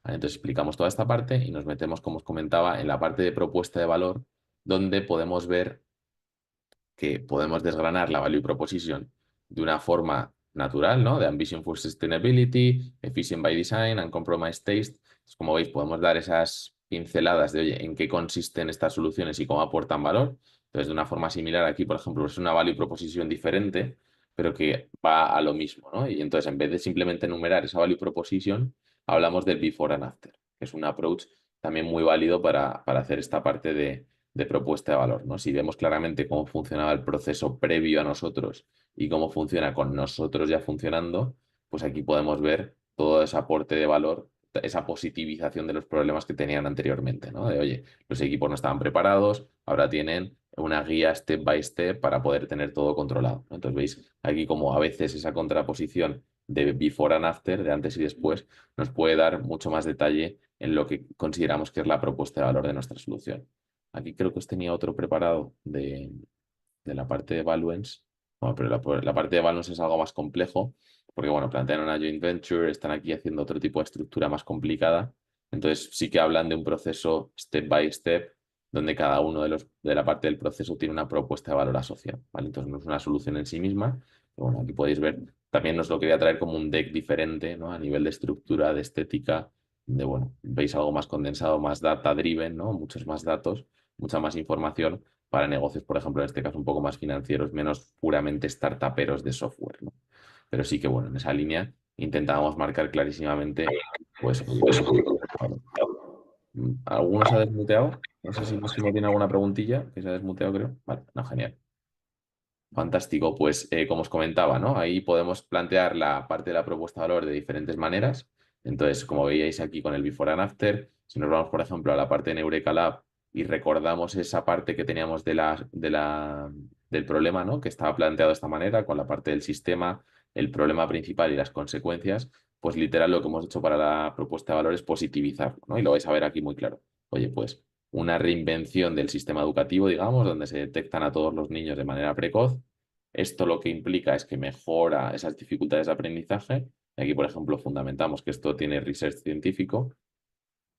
¿Vale? Entonces explicamos toda esta parte y nos metemos, como os comentaba, en la parte de propuesta de valor, donde podemos ver que podemos desgranar la value proposition de una forma natural, ¿no? De Ambition for Sustainability, Efficient by Design, Uncompromised Taste. Entonces, como veis, podemos dar esas pinceladas de, oye, en qué consisten estas soluciones y cómo aportan valor. Entonces, de una forma similar aquí, por ejemplo, es una value proposition diferente, pero que va a lo mismo, ¿no? Y entonces, en vez de simplemente enumerar esa value proposition, hablamos del before and after, que es un approach también muy válido para hacer esta parte de propuesta de valor, ¿no? Si vemos claramente cómo funcionaba el proceso previo a nosotros y cómo funciona con nosotros ya funcionando, pues aquí podemos ver todo ese aporte de valor, esa positivización de los problemas que tenían anteriormente, ¿no? De, oye, los equipos no estaban preparados, ahora tienen una guía step by step para poder tener todo controlado, ¿no? Entonces veis aquí como a veces esa contraposición de before and after, de antes y después, nos puede dar mucho más detalle en lo que consideramos que es la propuesta de valor de nuestra solución. Aquí creo que os tenía otro preparado de la parte de Valuance. Bueno, pero la parte de Valuance es algo más complejo, porque bueno, plantean una joint venture, están aquí haciendo otro tipo de estructura más complicada. Entonces sí que hablan de un proceso step by step, donde cada uno de la parte del proceso tiene una propuesta de valor asociada, ¿vale? Entonces no es una solución en sí misma. Pero bueno, aquí podéis ver, también nos lo quería traer como un deck diferente, ¿no? A nivel de estructura, de estética, de bueno, veis algo más condensado, más data driven, ¿no? Muchos más datos, mucha más información para negocios, por ejemplo, en este caso un poco más financieros, menos puramente startuperos de software, ¿no? Pero sí que, bueno, en esa línea intentábamos marcar clarísimamente, pues, vale. ¿Alguno se ha desmuteado? No sé si Máximo tiene alguna preguntilla, que se ha desmuteado, creo. Vale, no, genial. Fantástico, pues como os comentaba, ¿no? Ahí podemos plantear la parte de la propuesta de valor de diferentes maneras. Entonces, como veíais aquí con el before and after, si nos vamos, por ejemplo, a la parte de Eureka Lab y recordamos esa parte que teníamos del problema, ¿no? Que estaba planteado de esta manera, con la parte del sistema, el problema principal y las consecuencias, pues literal lo que hemos hecho para la propuesta de valor es positivizarlo, ¿no? Y lo vais a ver aquí muy claro. Oye, pues una reinvención del sistema educativo, digamos, donde se detectan a todos los niños de manera precoz. Esto lo que implica es que mejora esas dificultades de aprendizaje. Aquí, por ejemplo, fundamentamos que esto tiene research científico.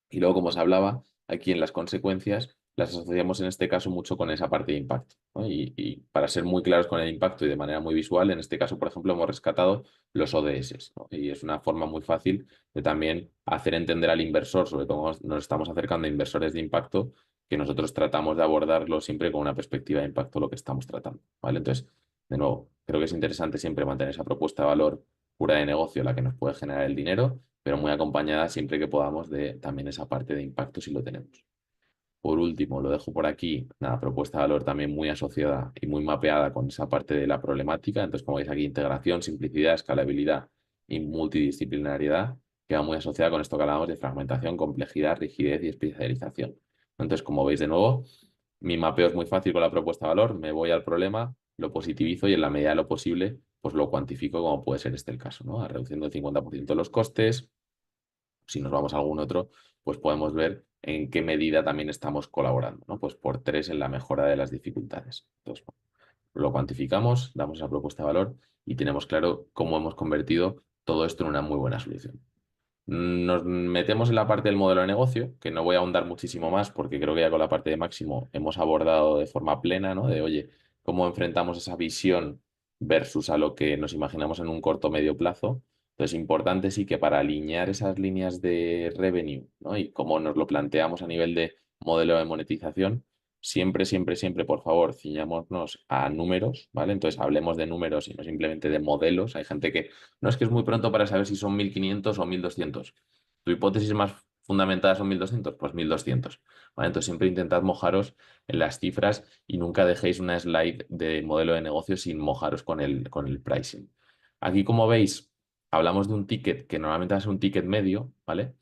Y luego, como os hablaba, aquí en las consecuencias las asociamos en este caso mucho con esa parte de impacto, ¿no? Y para ser muy claros con el impacto y de manera muy visual, en este caso, por ejemplo, hemos rescatado los ODS, ¿no? Y es una forma muy fácil de también hacer entender al inversor, sobre todo nos estamos acercando a inversores de impacto, que nosotros tratamos de abordarlo siempre con una perspectiva de impacto lo que estamos tratando, ¿vale? Entonces, de nuevo, creo que es interesante siempre mantener esa propuesta de valor pura de negocio, la que nos puede generar el dinero, pero muy acompañada siempre que podamos de también esa parte de impacto si lo tenemos. Por último, lo dejo por aquí, una propuesta de valor también muy asociada y muy mapeada con esa parte de la problemática. Entonces, como veis aquí, integración, simplicidad, escalabilidad y multidisciplinariedad, que va muy asociada con esto que hablamos de fragmentación, complejidad, rigidez y especialización. Entonces, como veis de nuevo, mi mapeo es muy fácil con la propuesta de valor, me voy al problema, lo positivizo y en la medida de lo posible, pues lo cuantifico como puede ser este el caso, ¿no? Reduciendo el 50% los costes. Si nos vamos a algún otro, pues podemos ver en qué medida también estamos colaborando, ¿no? Pues por 3 en la mejora de las dificultades. Entonces, bueno, lo cuantificamos, damos esa propuesta de valor y tenemos claro cómo hemos convertido todo esto en una muy buena solución. Nos metemos en la parte del modelo de negocio, que no voy a ahondar muchísimo más porque creo que ya con la parte de Máximo hemos abordado de forma plena, ¿no? De, oye, cómo enfrentamos esa visión versus a lo que nos imaginamos en un corto o medio plazo. Entonces, importante sí que para alinear esas líneas de revenue, ¿no? Y cómo nos lo planteamos a nivel de modelo de monetización, siempre, siempre, siempre, por favor, ciñámonos a números, ¿vale? Entonces, hablemos de números y no simplemente de modelos. Hay gente que no es que es muy pronto para saber si son 1500 o 1200. ¿Tu hipótesis más fundamentada son 1200? Pues 1200. ¿Vale? Entonces siempre intentad mojaros en las cifras y nunca dejéis una slide de modelo de negocio sin mojaros con el pricing. Aquí, como veis, hablamos de un ticket que normalmente va a ser un ticket medio, ¿vale?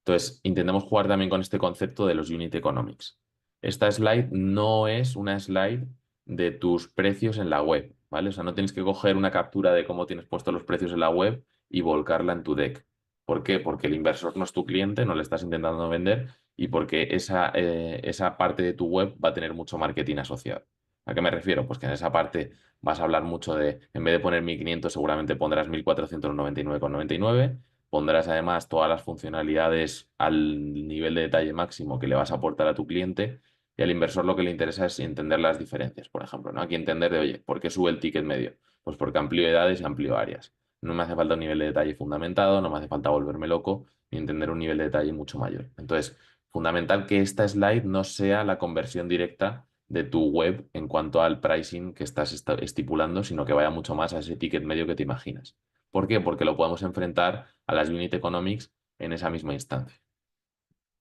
Entonces, intentemos jugar también con este concepto de los unit economics. Esta slide no es una slide de tus precios en la web, ¿vale? O sea, no tienes que coger una captura de cómo tienes puestos los precios en la web y volcarla en tu deck. ¿Por qué? Porque el inversor no es tu cliente, no le estás intentando vender y porque esa parte de tu web va a tener mucho marketing asociado. ¿A qué me refiero? Pues que en esa parte vas a hablar mucho de, en vez de poner 1500, seguramente pondrás 1499,99. Pondrás además todas las funcionalidades al nivel de detalle máximo que le vas a aportar a tu cliente y al inversor lo que le interesa es entender las diferencias, por ejemplo, ¿no? Aquí entender de, oye, ¿por qué sube el ticket medio? Pues porque amplío edades y amplío áreas. No me hace falta un nivel de detalle fundamentado, no me hace falta volverme loco ni entender un nivel de detalle mucho mayor. Entonces, fundamental que esta slide no sea la conversión directa de tu web en cuanto al pricing que estás estipulando, sino que vaya mucho más a ese ticket medio que te imaginas. ¿Por qué? Porque lo podemos enfrentar a las unit economics en esa misma instancia.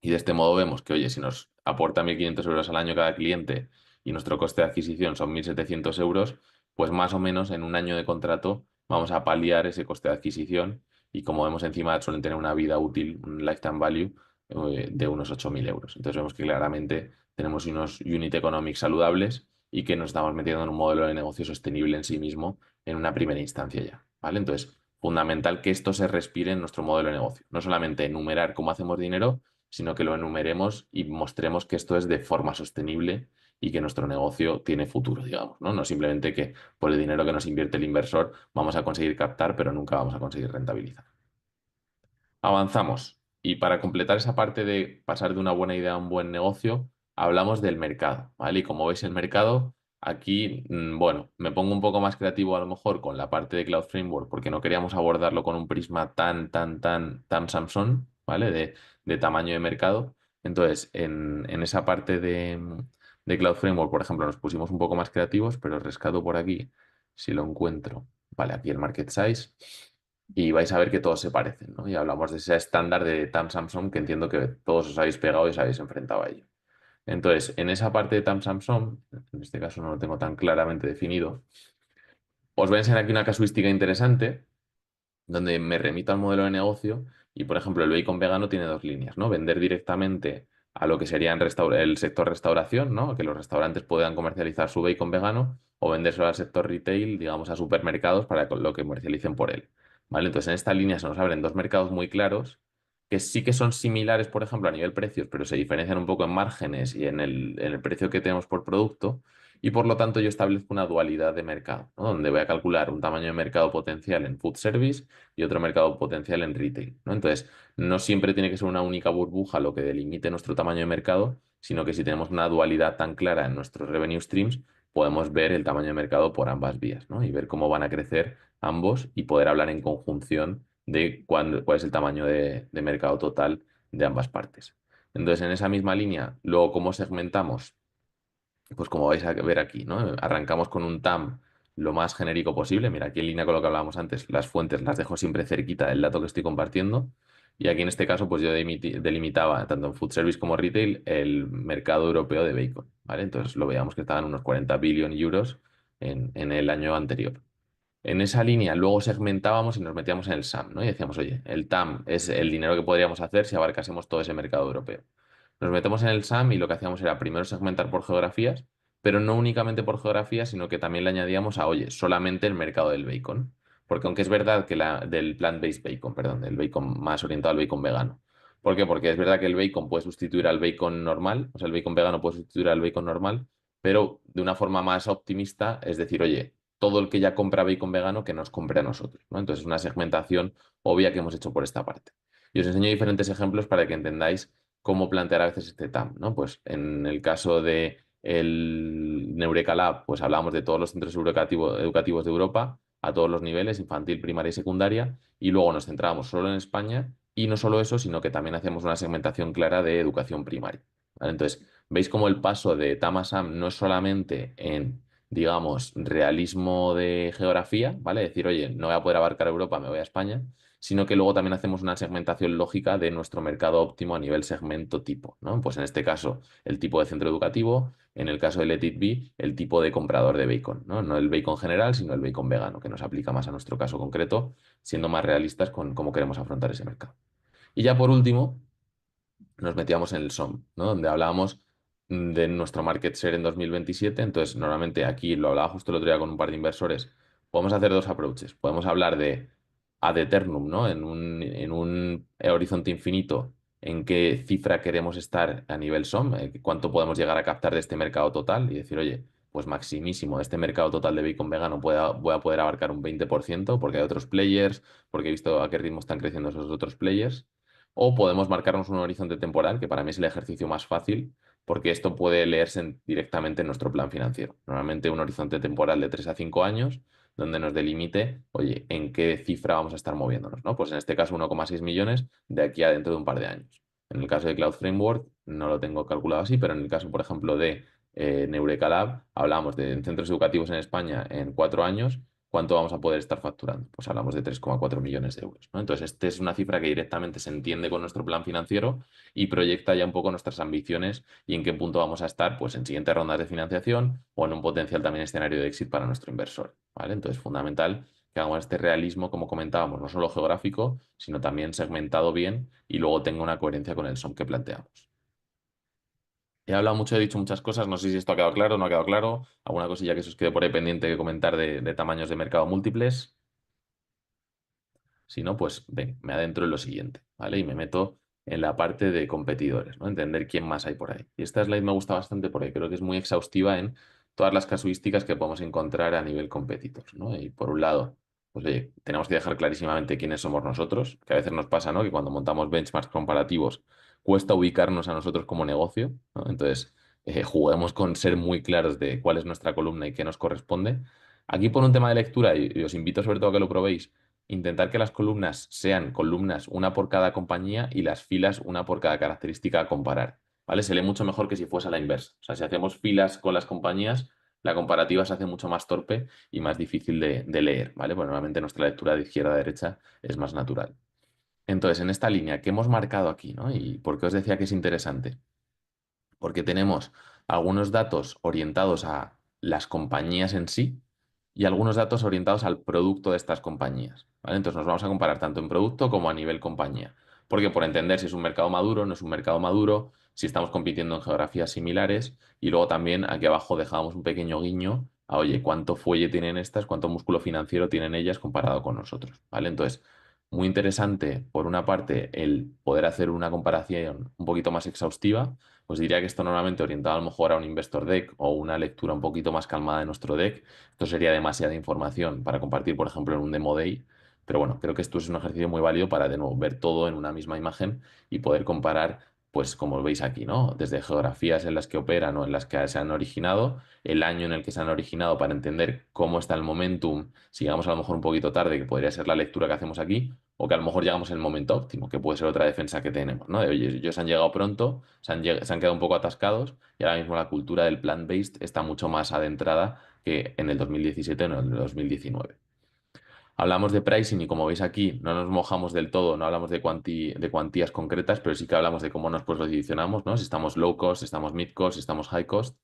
Y de este modo vemos que, oye, si nos aporta 1500 euros al año cada cliente y nuestro coste de adquisición son 1700 euros, pues más o menos en un año de contrato vamos a paliar ese coste de adquisición y como vemos encima suelen tener una vida útil, un lifetime value de unos 8000 euros. Entonces vemos que claramente tenemos unos unit economics saludables y que nos estamos metiendo en un modelo de negocio sostenible en sí mismo en una primera instancia ya, ¿vale? Entonces, fundamental que esto se respire en nuestro modelo de negocio. No solamente enumerar cómo hacemos dinero, sino que lo enumeremos y mostremos que esto es de forma sostenible y que nuestro negocio tiene futuro, digamos, ¿no? No simplemente que por el dinero que nos invierte el inversor vamos a conseguir captar, pero nunca vamos a conseguir rentabilizar. Avanzamos. Y para completar esa parte de pasar de una buena idea a un buen negocio, hablamos del mercado, ¿vale? Y como veis el mercado, aquí, bueno, me pongo un poco más creativo a lo mejor con la parte de Cloud Framework porque no queríamos abordarlo con un prisma tan Samsung, ¿vale? De tamaño de mercado. Entonces, en esa parte de Cloud Framework, por ejemplo, nos pusimos un poco más creativos, pero rescato por aquí, si lo encuentro. Vale, aquí el market size y vais a ver que todos se parecen, ¿no? Y hablamos de ese estándar de TAM Samsung que entiendo que todos os habéis pegado y os habéis enfrentado a ello. Entonces, en esa parte de TAM Samsung, en este caso no lo tengo tan claramente definido, os voy a enseñar aquí una casuística interesante donde me remito al modelo de negocio y, por ejemplo, el bacon vegano tiene dos líneas, ¿no? Vender directamente a lo que sería el sector restauración, ¿no? Que los restaurantes puedan comercializar su bacon vegano o vendérselo al sector retail, digamos, a supermercados para lo que comercialicen por él, ¿vale? Entonces, en esta línea se nos abren dos mercados muy claros que sí que son similares, por ejemplo, a nivel precios, pero se diferencian un poco en márgenes y en el precio que tenemos por producto. Y por lo tanto yo establezco una dualidad de mercado, ¿no? Donde voy a calcular un tamaño de mercado potencial en food service y otro mercado potencial en retail, ¿no? Entonces, no siempre tiene que ser una única burbuja lo que delimite nuestro tamaño de mercado, sino que si tenemos una dualidad tan clara en nuestros revenue streams, podemos ver el tamaño de mercado por ambas vías, ¿no? Y ver cómo van a crecer ambos y poder hablar en conjunción de cuál es el tamaño de mercado total de ambas partes. Entonces, en esa misma línea, luego, ¿cómo segmentamos? Pues como vais a ver aquí, ¿no? Arrancamos con un TAM lo más genérico posible. Mira, aquí en línea con lo que hablábamos antes, las fuentes las dejo siempre cerquita del dato que estoy compartiendo. Y aquí en este caso, pues yo delimitaba tanto en food service como retail el mercado europeo de bacon, ¿vale? Entonces lo veíamos que estaban unos 40 billion euros en el año anterior. En esa línea luego segmentábamos y nos metíamos en el SAM, ¿no? Y decíamos, oye, el TAM es el dinero que podríamos hacer si abarcásemos todo ese mercado europeo. Nos metemos en el SAM y lo que hacíamos era primero segmentar por geografías, pero no únicamente por geografías, sino que también le añadíamos a, oye, solamente el mercado del bacon. Porque aunque es verdad que del plant-based bacon, perdón, del bacon más orientado al bacon vegano. ¿Por qué? Porque es verdad que el bacon puede sustituir al bacon normal, o sea, el bacon vegano puede sustituir al bacon normal, pero de una forma más optimista, es decir, oye, todo el que ya compra bacon vegano que nos compre a nosotros, ¿no? Entonces es una segmentación obvia que hemos hecho por esta parte. Y os enseño diferentes ejemplos para que entendáis cómo plantear a veces este TAM, ¿no? Pues en el caso de el Neureka Lab, pues hablamos de todos los centros educativos de Europa a todos los niveles, infantil, primaria y secundaria, y luego nos centrábamos solo en España y no solo eso, sino que también hacíamos una segmentación clara de educación primaria. ¿Vale? Entonces, veis cómo el paso de TAM a SAM no es solamente en, digamos, realismo de geografía, ¿vale? Decir, oye, no voy a poder abarcar Europa, me voy a España, sino que luego también hacemos una segmentación lógica de nuestro mercado óptimo a nivel segmento tipo, ¿no? Pues en este caso, el tipo de centro educativo, en el caso de Let It Be, el tipo de comprador de bacon, ¿no? No el bacon general, sino el bacon vegano, que nos aplica más a nuestro caso concreto, siendo más realistas con cómo queremos afrontar ese mercado. Y ya por último, nos metíamos en el SOM, ¿no? Donde hablábamos de nuestro market share en 2027. Entonces, normalmente aquí lo hablaba justo el otro día con un par de inversores. Podemos hacer dos approaches. Podemos hablar de ad eternum, ¿no? En un horizonte infinito, en qué cifra queremos estar a nivel SOM, cuánto podemos llegar a captar de este mercado total y decir, oye, pues maximísimo, este mercado total de bacon vegano voy a poder abarcar un 20% porque hay otros players, porque he visto a qué ritmo están creciendo esos otros players. O podemos marcarnos un horizonte temporal, que para mí es el ejercicio más fácil, porque esto puede leerse directamente en nuestro plan financiero. Normalmente un horizonte temporal de 3 a 5 años, donde nos delimite, oye, en qué cifra vamos a estar moviéndonos, ¿no? Pues en este caso 1,6 millones de aquí a dentro de un par de años. En el caso de Cloud Framework no lo tengo calculado así, pero en el caso, por ejemplo, de Neureka Lab, hablamos de centros educativos en España en 4 años. ¿Cuánto vamos a poder estar facturando? Pues hablamos de 3,4 millones de euros, ¿no? Entonces, esta es una cifra que directamente se entiende con nuestro plan financiero y proyecta ya un poco nuestras ambiciones y en qué punto vamos a estar, pues en siguientes rondas de financiación o en un potencial también escenario de éxito para nuestro inversor, ¿vale? Entonces, fundamental que hagamos este realismo, como comentábamos, no solo geográfico, sino también segmentado bien y luego tenga una coherencia con el SOM que planteamos. He hablado mucho, he dicho muchas cosas, no sé si esto ha quedado claro, no ha quedado claro. ¿Alguna cosilla que se os quede por ahí pendiente de comentar de tamaños de mercado múltiples? Si no, pues ven, me adentro en lo siguiente, ¿vale? Y me meto en la parte de competidores, ¿no? Entender quién más hay por ahí. Y esta slide me gusta bastante porque creo que es muy exhaustiva en todas las casuísticas que podemos encontrar a nivel competitor, ¿no? Y por un lado, pues oye, tenemos que dejar clarísimamente quiénes somos nosotros, que a veces nos pasa, ¿no? Que cuando montamos benchmarks comparativos cuesta ubicarnos a nosotros como negocio, ¿no? Entonces, juguemos con ser muy claros de cuál es nuestra columna y qué nos corresponde. Aquí por un tema de lectura, y os invito sobre todo a que lo probéis, intentar que las columnas sean columnas una por cada compañía y las filas una por cada característica a comparar, ¿vale? Se lee mucho mejor que si fuese a la inversa. O sea, si hacemos filas con las compañías, la comparativa se hace mucho más torpe y más difícil de leer, ¿vale? Pues normalmente nuestra lectura de izquierda a derecha es más natural. Entonces, en esta línea que hemos marcado aquí, ¿no? Y por qué os decía que es interesante, porque tenemos algunos datos orientados a las compañías en sí y algunos datos orientados al producto de estas compañías, ¿vale? Entonces nos vamos a comparar tanto en producto como a nivel compañía, porque por entender si es un mercado maduro, no es un mercado maduro, si estamos compitiendo en geografías similares y luego también aquí abajo dejábamos un pequeño guiño a, oye, cuánto fuelle tienen estas, cuánto músculo financiero tienen ellas comparado con nosotros, ¿vale? Entonces, muy interesante, por una parte, el poder hacer una comparación un poquito más exhaustiva. Pues diría que esto normalmente orientado a lo mejor a un investor deck o una lectura un poquito más calmada de nuestro deck. Esto sería demasiada información para compartir, por ejemplo, en un demo day. Pero bueno, creo que esto es un ejercicio muy válido para de nuevo ver todo en una misma imagen y poder comparar, pues como veis aquí, ¿no? Desde geografías en las que operan o en las que se han originado, el año en el que se han originado para entender cómo está el momentum, si llegamos a lo mejor un poquito tarde, que podría ser la lectura que hacemos aquí, o que a lo mejor llegamos en el momento óptimo, que puede ser otra defensa que tenemos, ¿no? De, oye, ellos han llegado pronto, se han quedado un poco atascados y ahora mismo la cultura del plant-based está mucho más adentrada que en el 2017 o en el 2019. Hablamos de pricing y como veis aquí, no nos mojamos del todo, no hablamos de cuantías concretas, pero sí que hablamos de cómo nos posicionamos, ¿no? Si estamos low cost, si estamos mid cost, si estamos high cost.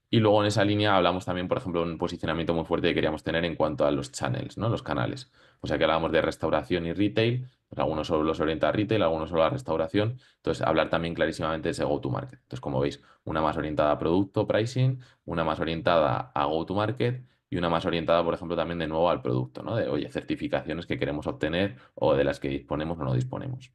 Y luego en esa línea hablamos también, por ejemplo, de un posicionamiento muy fuerte que queríamos tener en cuanto a los channels, ¿no? Los canales. Pues aquí hablábamos de restauración y retail, pues algunos solo los orienta a retail, algunos solo a restauración. Entonces, hablar también clarísimamente de ese go-to-market. Entonces, como veis, una más orientada a producto, pricing, una más orientada a go-to-market y una más orientada, por ejemplo, también de nuevo al producto, ¿no? De, oye, certificaciones que queremos obtener o de las que disponemos o no disponemos.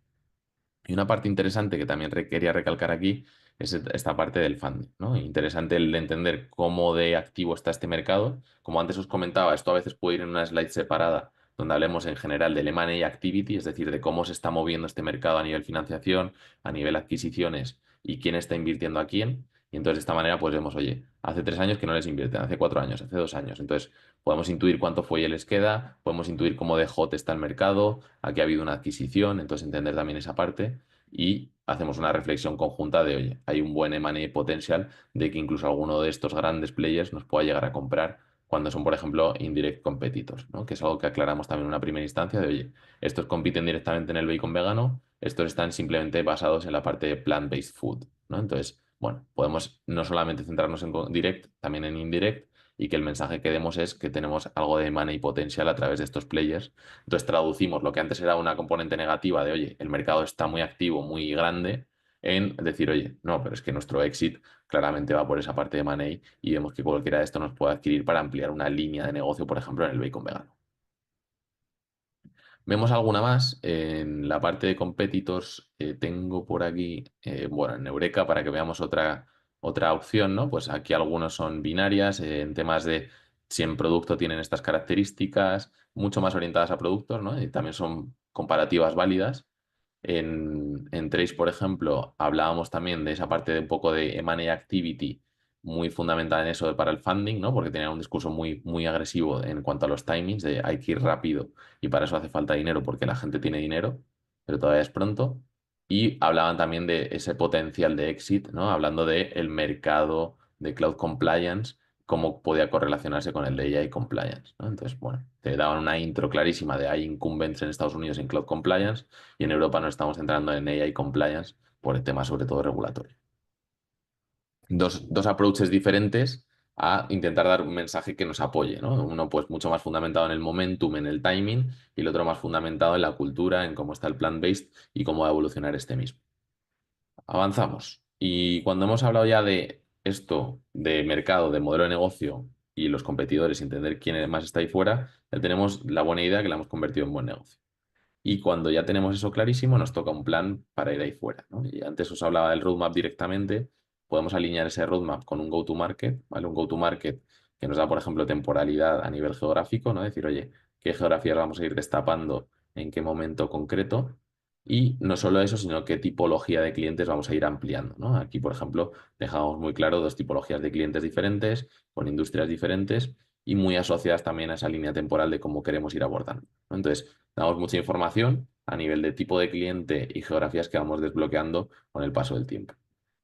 Y una parte interesante que también quería recalcar aquí es esta parte del funding, ¿no? Interesante el de entender cómo de activo está este mercado. Como antes os comentaba, esto a veces puede ir en una slide separada donde hablemos en general del M&A activity, es decir, de cómo se está moviendo este mercado a nivel financiación, a nivel adquisiciones y quién está invirtiendo a quién. Y entonces de esta manera pues vemos, oye, hace 3 años que no les invierten, hace 4 años, hace 2 años. Entonces podemos intuir cuánto fuelle les queda, podemos intuir cómo de hot está el mercado, aquí ha habido una adquisición, entonces entender también esa parte y hacemos una reflexión conjunta de, oye, hay un buen M&A potencial de que incluso alguno de estos grandes players nos pueda llegar a comprar cuando son, por ejemplo, indirect competitors, ¿no? Que es algo que aclaramos también en una primera instancia de, oye, estos compiten directamente en el bacon vegano, estos están simplemente basados en la parte de plant-based food, ¿no? Entonces, bueno, podemos no solamente centrarnos en direct, también en indirect, y que el mensaje que demos es que tenemos algo de money potencial a través de estos players. Entonces traducimos lo que antes era una componente negativa de, oye, el mercado está muy activo, muy grande, en decir, oye, no, pero es que nuestro exit claramente va por esa parte de money y vemos que cualquiera de esto nos puede adquirir para ampliar una línea de negocio, por ejemplo, en el bacon vegano. Vemos alguna más. En la parte de competitors tengo por aquí, bueno, en Eureka para que veamos otra opción, ¿no? Pues aquí algunos son binarias, en temas de si en producto tienen estas características, mucho más orientadas a productos, ¿no? Y también son comparativas válidas. En Trace, por ejemplo, hablábamos también de esa parte de un poco de M&A activity muy fundamental en eso para el funding, ¿no? Porque tenían un discurso muy, muy agresivo en cuanto a los timings, de hay que ir rápido y para eso hace falta dinero porque la gente tiene dinero, pero todavía es pronto. Y hablaban también de ese potencial de exit, ¿no? Hablando de el mercado de cloud compliance, cómo podía correlacionarse con el de AI compliance, ¿no? Entonces, bueno, te daban una intro clarísima de hay incumbents en Estados Unidos en cloud compliance y en Europa nos estamos centrando en AI compliance por el tema sobre todo regulatorio. Dos approaches diferentes a intentar dar un mensaje que nos apoye, ¿no? Uno pues mucho más fundamentado en el momentum, en el timing, y el otro más fundamentado en la cultura, en cómo está el plant-based y cómo va a evolucionar este mismo. Avanzamos. Y cuando hemos hablado ya de esto, de mercado, de modelo de negocio y los competidores, y entender quién más está ahí fuera, ya tenemos la buena idea que la hemos convertido en buen negocio. Y cuando ya tenemos eso clarísimo, nos toca un plan para ir ahí fuera, ¿no? Y antes os hablaba del roadmap directamente, podemos alinear ese roadmap con un go-to-market, ¿vale? Un go-to-market que nos da, por ejemplo, temporalidad a nivel geográfico, ¿no? Decir, oye, ¿qué geografías vamos a ir destapando en qué momento concreto? Y no solo eso, sino qué tipología de clientes vamos a ir ampliando, ¿no? Aquí, por ejemplo, dejamos muy claro dos tipologías de clientes diferentes, con industrias diferentes y muy asociadas también a esa línea temporal de cómo queremos ir abordando, ¿no? Entonces, damos mucha información a nivel de tipo de cliente y geografías que vamos desbloqueando con el paso del tiempo.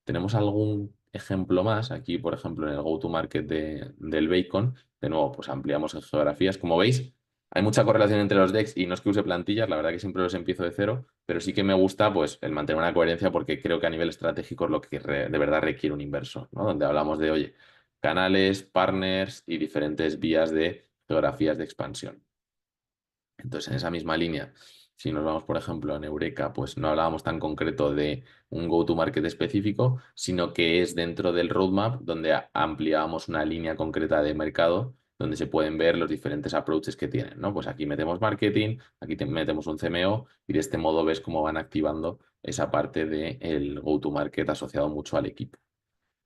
¿Tenemos algún ejemplo más? Aquí, por ejemplo, en el go-to-market del bacon, de nuevo, pues ampliamos en geografías. Como veis, hay mucha correlación entre los decks y no es que use plantillas, la verdad que siempre los empiezo de cero, pero sí que me gusta pues el mantener una coherencia porque creo que a nivel estratégico es lo que de verdad requiere un inversor, ¿no? Donde hablamos de, oye, canales, partners y diferentes vías de geografías de expansión. Entonces, en esa misma línea, si nos vamos, por ejemplo, en Eureka, pues no hablábamos tan concreto de un go-to-market específico, sino que es dentro del roadmap donde ampliábamos una línea concreta de mercado donde se pueden ver los diferentes approaches que tienen, ¿no? Pues aquí metemos marketing, aquí metemos un CMO y de este modo ves cómo van activando esa parte del go-to-market asociado mucho al equipo.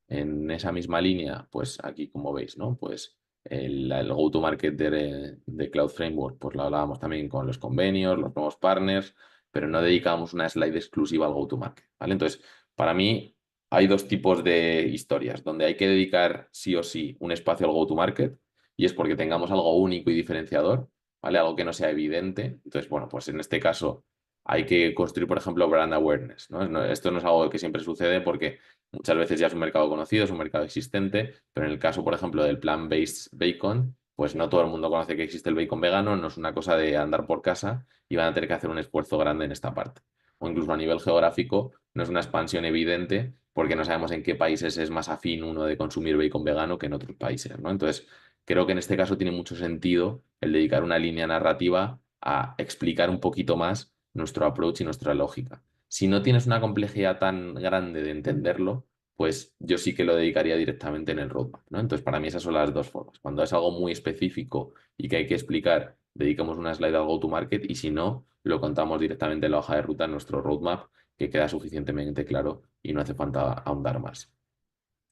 En esa misma línea, pues aquí como veis, ¿no? Pues el go-to-market de Cloud Framework, pues lo hablábamos también con los convenios, los nuevos partners, pero no dedicábamos una slide exclusiva al go-to-market, ¿vale? Entonces, para mí hay dos tipos de historias, donde hay que dedicar sí o sí un espacio al go-to-market, y es porque tengamos algo único y diferenciador, ¿vale? Algo que no sea evidente. Entonces, bueno, pues en este caso hay que construir, por ejemplo, brand awareness, ¿no? Esto no es algo que siempre sucede porque muchas veces ya es un mercado conocido, es un mercado existente, pero en el caso, por ejemplo, del plant-based bacon, pues no todo el mundo conoce que existe el bacon vegano, no es una cosa de andar por casa y van a tener que hacer un esfuerzo grande en esta parte. O incluso a nivel geográfico, no es una expansión evidente porque no sabemos en qué países es más afín uno de consumir bacon vegano que en otros países, ¿no? Entonces, creo que en este caso tiene mucho sentido el dedicar una línea narrativa a explicar un poquito más nuestro approach y nuestra lógica. Si no tienes una complejidad tan grande de entenderlo, pues yo sí que lo dedicaría directamente en el roadmap, ¿no? Entonces, para mí esas son las dos formas. Cuando es algo muy específico y que hay que explicar, dedicamos una slide al go-to-market y si no, lo contamos directamente en la hoja de ruta en nuestro roadmap, que queda suficientemente claro y no hace falta ahondar más.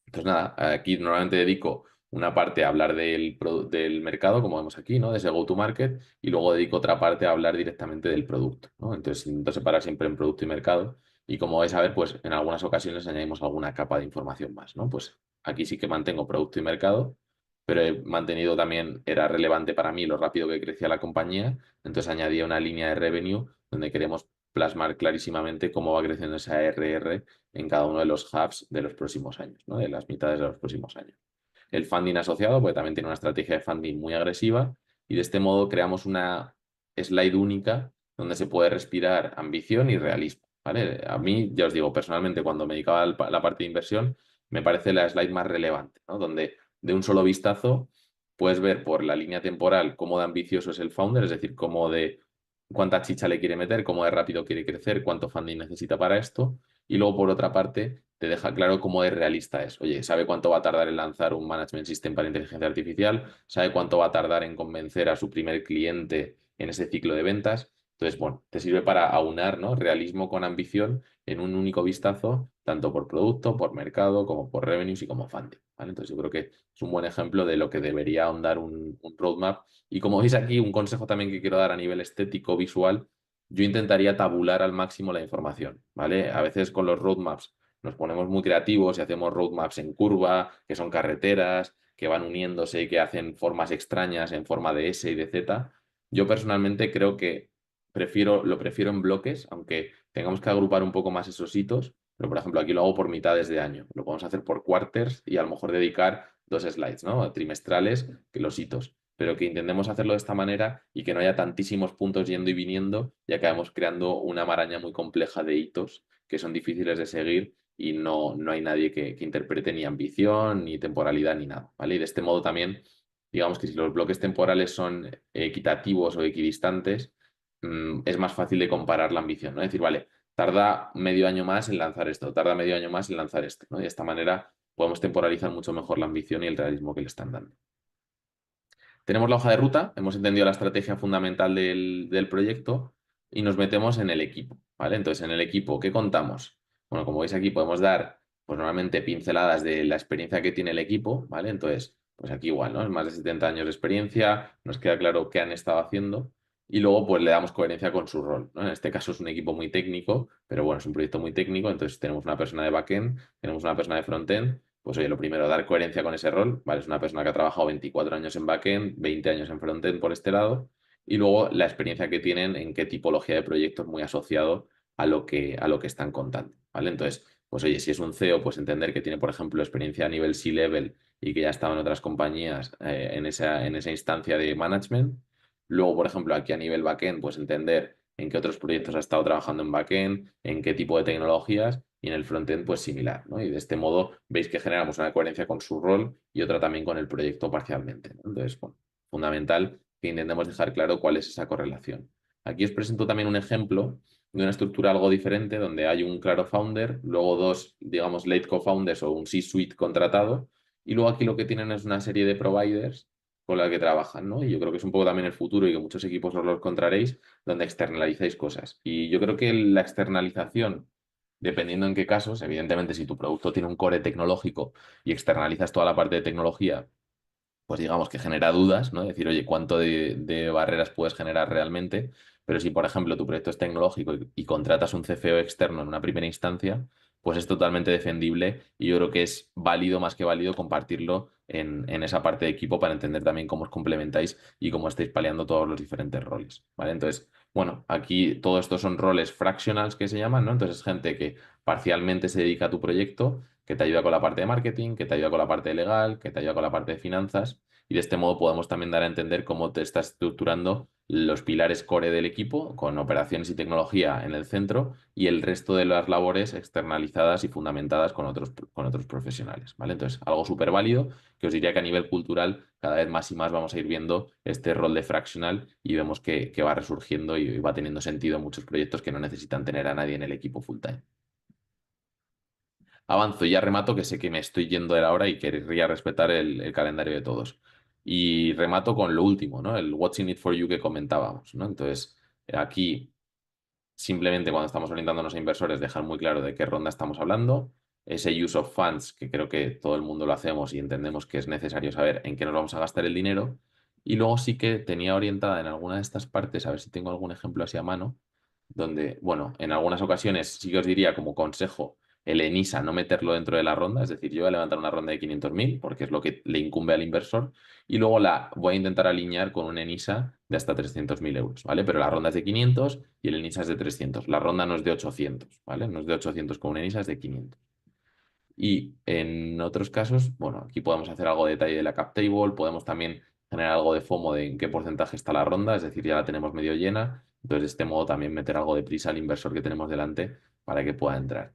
Entonces, nada, aquí normalmente dedico una parte a hablar del mercado, como vemos aquí, ¿no? De ese go-to-market, y luego dedico otra parte a hablar directamente del producto, ¿no? Entonces intento separar siempre en producto y mercado, y como vais a ver, pues en algunas ocasiones añadimos alguna capa de información más, ¿no? Pues aquí sí que mantengo producto y mercado, pero he mantenido también, era relevante para mí lo rápido que crecía la compañía, entonces añadía una línea de revenue donde queremos plasmar clarísimamente cómo va creciendo esa ARR en cada uno de los hubs de los próximos años, ¿no? De las mitades de los próximos años. El funding asociado, porque también tiene una estrategia de funding muy agresiva, y de este modo creamos una slide única donde se puede respirar ambición y realismo, ¿vale? A mí, ya os digo, personalmente, cuando me dedicaba a la parte de inversión, me parece la slide más relevante, ¿no? Donde de un solo vistazo puedes ver por la línea temporal cómo de ambicioso es el founder, es decir, cómo de cuánta chicha le quiere meter, cómo de rápido quiere crecer, cuánto funding necesita para esto. Y luego, por otra parte, te deja claro cómo de realista es. Oye, sabe cuánto va a tardar en lanzar un management system para inteligencia artificial, sabe cuánto va a tardar en convencer a su primer cliente en ese ciclo de ventas. Entonces, bueno, te sirve para aunar, ¿no? Realismo con ambición en un único vistazo, tanto por producto, por mercado, como por revenues y como funding, ¿vale? Entonces, yo creo que es un buen ejemplo de lo que debería ahondar un roadmap. Y como veis aquí, un consejo también que quiero dar a nivel estético, visual, yo intentaría tabular al máximo la información, ¿vale? A veces con los roadmaps nos ponemos muy creativos y hacemos roadmaps en curva, que son carreteras, que van uniéndose y que hacen formas extrañas en forma de S y de Z. Yo personalmente creo que lo prefiero en bloques, aunque tengamos que agrupar un poco más esos hitos, pero por ejemplo aquí lo hago por mitades de año, lo podemos hacer por quarters y a lo mejor dedicar 2 slides, ¿no? Trimestrales que los hitos, pero que intentemos hacerlo de esta manera y que no haya tantísimos puntos yendo y viniendo y acabemos creando una maraña muy compleja de hitos que son difíciles de seguir y no hay nadie que interprete ni ambición, ni temporalidad, ni nada, ¿vale? Y de este modo también, digamos que si los bloques temporales son equitativos o equidistantes, es más fácil de comparar la ambición, ¿no? Es decir, vale, tarda medio año más en lanzar esto, tarda medio año más en lanzar esto, ¿no? Y de esta manera podemos temporalizar mucho mejor la ambición y el realismo que le están dando. Tenemos la hoja de ruta, hemos entendido la estrategia fundamental del proyecto y nos metemos en el equipo, ¿vale? Entonces, en el equipo, ¿qué contamos? Bueno, como veis aquí podemos dar, pues normalmente pinceladas de la experiencia que tiene el equipo, ¿vale? Entonces, pues aquí igual, ¿no? Es más de 70 años de experiencia, nos queda claro qué han estado haciendo y luego pues le damos coherencia con su rol, ¿no? En este caso es un equipo muy técnico, pero bueno, es un proyecto muy técnico, entonces tenemos una persona de backend, tenemos una persona de frontend. Pues oye, lo primero, dar coherencia con ese rol, ¿vale? Es una persona que ha trabajado 24 años en backend, 20 años en frontend por este lado, y luego la experiencia que tienen en qué tipología de proyectos muy asociado a lo que están contando, ¿vale? Entonces, pues oye, si es un CEO, pues entender que tiene, por ejemplo, experiencia a nivel C-level y que ya estaba en otras compañías en esa instancia de management. Luego, por ejemplo, aquí a nivel backend, pues entender en qué otros proyectos ha estado trabajando en backend, en qué tipo de tecnologías y en el frontend pues similar, ¿no? Y de este modo veis que generamos una coherencia con su rol y otra también con el proyecto parcialmente, ¿no? Entonces, bueno, fundamental que intentemos dejar claro cuál es esa correlación. Aquí os presento también un ejemplo de una estructura algo diferente donde hay un claro founder, luego dos, digamos, late co-founders o un C-suite contratado y luego aquí lo que tienen es una serie de providers con la que trabajan, ¿no? Y yo creo que es un poco también el futuro y que muchos equipos os lo encontraréis donde externalizáis cosas. Y yo creo que la externalización, dependiendo en qué casos, evidentemente si tu producto tiene un core tecnológico y externalizas toda la parte de tecnología, pues digamos que genera dudas, ¿no? Decir, oye, ¿cuánto de barreras puedes generar realmente? Pero si, por ejemplo, tu proyecto es tecnológico y contratas un CFO externo en una primera instancia, pues es totalmente defendible y yo creo que es válido, más que válido, compartirlo en esa parte de equipo para entender también cómo os complementáis y cómo estáis paliando todos los diferentes roles, ¿vale? Entonces, bueno, aquí todo esto son roles fractionals que se llaman, ¿no? Entonces, gente que parcialmente se dedica a tu proyecto, que te ayuda con la parte de marketing, que te ayuda con la parte de legal, que te ayuda con la parte de finanzas y de este modo podemos también dar a entender cómo te estás estructurando los pilares core del equipo, con operaciones y tecnología en el centro y el resto de las labores externalizadas y fundamentadas con otros profesionales, ¿vale? Entonces, algo súper válido que os diría que a nivel cultural cada vez más y más vamos a ir viendo este rol de fractional y vemos que va resurgiendo y va teniendo sentido en muchos proyectos que no necesitan tener a nadie en el equipo full time. Avanzo y ya remato, que sé que me estoy yendo de la hora y querría respetar el calendario de todos. Y remato con lo último, ¿no? El What's in it for you que comentábamos, ¿no? Entonces, aquí simplemente cuando estamos orientándonos a inversores, dejar muy claro de qué ronda estamos hablando. ese use of funds, que creo que todo el mundo lo hacemos y entendemos que es necesario saber en qué nos vamos a gastar el dinero. Y luego sí que tenía orientada en alguna de estas partes, a ver si tengo algún ejemplo así a mano, donde, bueno, en algunas ocasiones sí que os diría como consejo el ENISA no meterlo dentro de la ronda, es decir, yo voy a levantar una ronda de 500.000 porque es lo que le incumbe al inversor y luego la voy a intentar alinear con un ENISA de hasta 300.000 euros, ¿vale? Pero la ronda es de 500 y el ENISA es de 300. La ronda no es de 800, ¿vale? No es de 800 con un ENISA, es de 500. Y en otros casos, bueno, aquí podemos hacer algo de detalle de la cap table, podemos también generar algo de FOMO de en qué porcentaje está la ronda, es decir, ya la tenemos medio llena, entonces de este modo también meter algo de prisa al inversor que tenemos delante para que pueda entrar.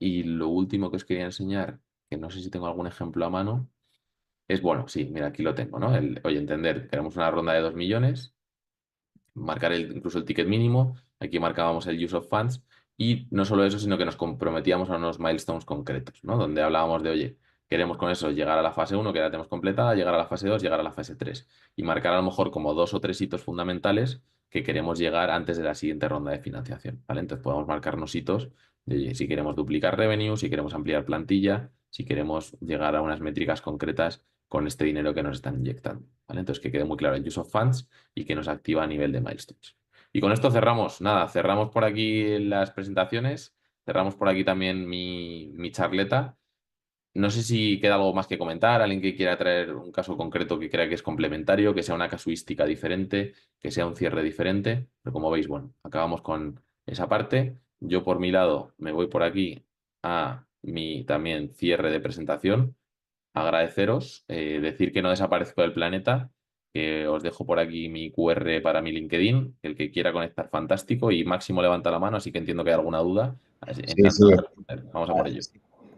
Y lo último que os quería enseñar, que no sé si tengo algún ejemplo a mano, es, bueno, sí, mira, aquí lo tengo, ¿no? Oye, entender, queremos una ronda de 2 millones, marcar incluso el ticket mínimo, aquí marcábamos el use of funds y no solo eso, sino que nos comprometíamos a unos milestones concretos, ¿no? Donde hablábamos de, oye, queremos con eso llegar a la fase uno que ya tenemos completada, llegar a la fase 2, llegar a la fase 3 y marcar a lo mejor como 2 o 3 hitos fundamentales que queremos llegar antes de la siguiente ronda de financiación, ¿vale? Entonces podemos marcarnos hitos de, oye, si queremos duplicar revenue, si queremos ampliar plantilla, si queremos llegar a unas métricas concretas con este dinero que nos están inyectando, ¿vale? Entonces que quede muy claro el use of funds y que nos activa a nivel de milestones. Y con esto cerramos, nada, cerramos por aquí las presentaciones, cerramos por aquí también mi charleta. No sé si queda algo más que comentar, alguien que quiera traer un caso concreto que crea que es complementario, que sea una casuística diferente, que sea un cierre diferente, pero como veis, bueno, acabamos con esa parte. Yo por mi lado me voy por aquí a mi también cierre de presentación, agradeceros, decir que no desaparezco del planeta, que os dejo por aquí mi QR para mi LinkedIn, el que quiera conectar, fantástico, y Máximo levanta la mano, así que entiendo que hay alguna duda. Sí, sí. Encantado de responder. Vamos a por ello.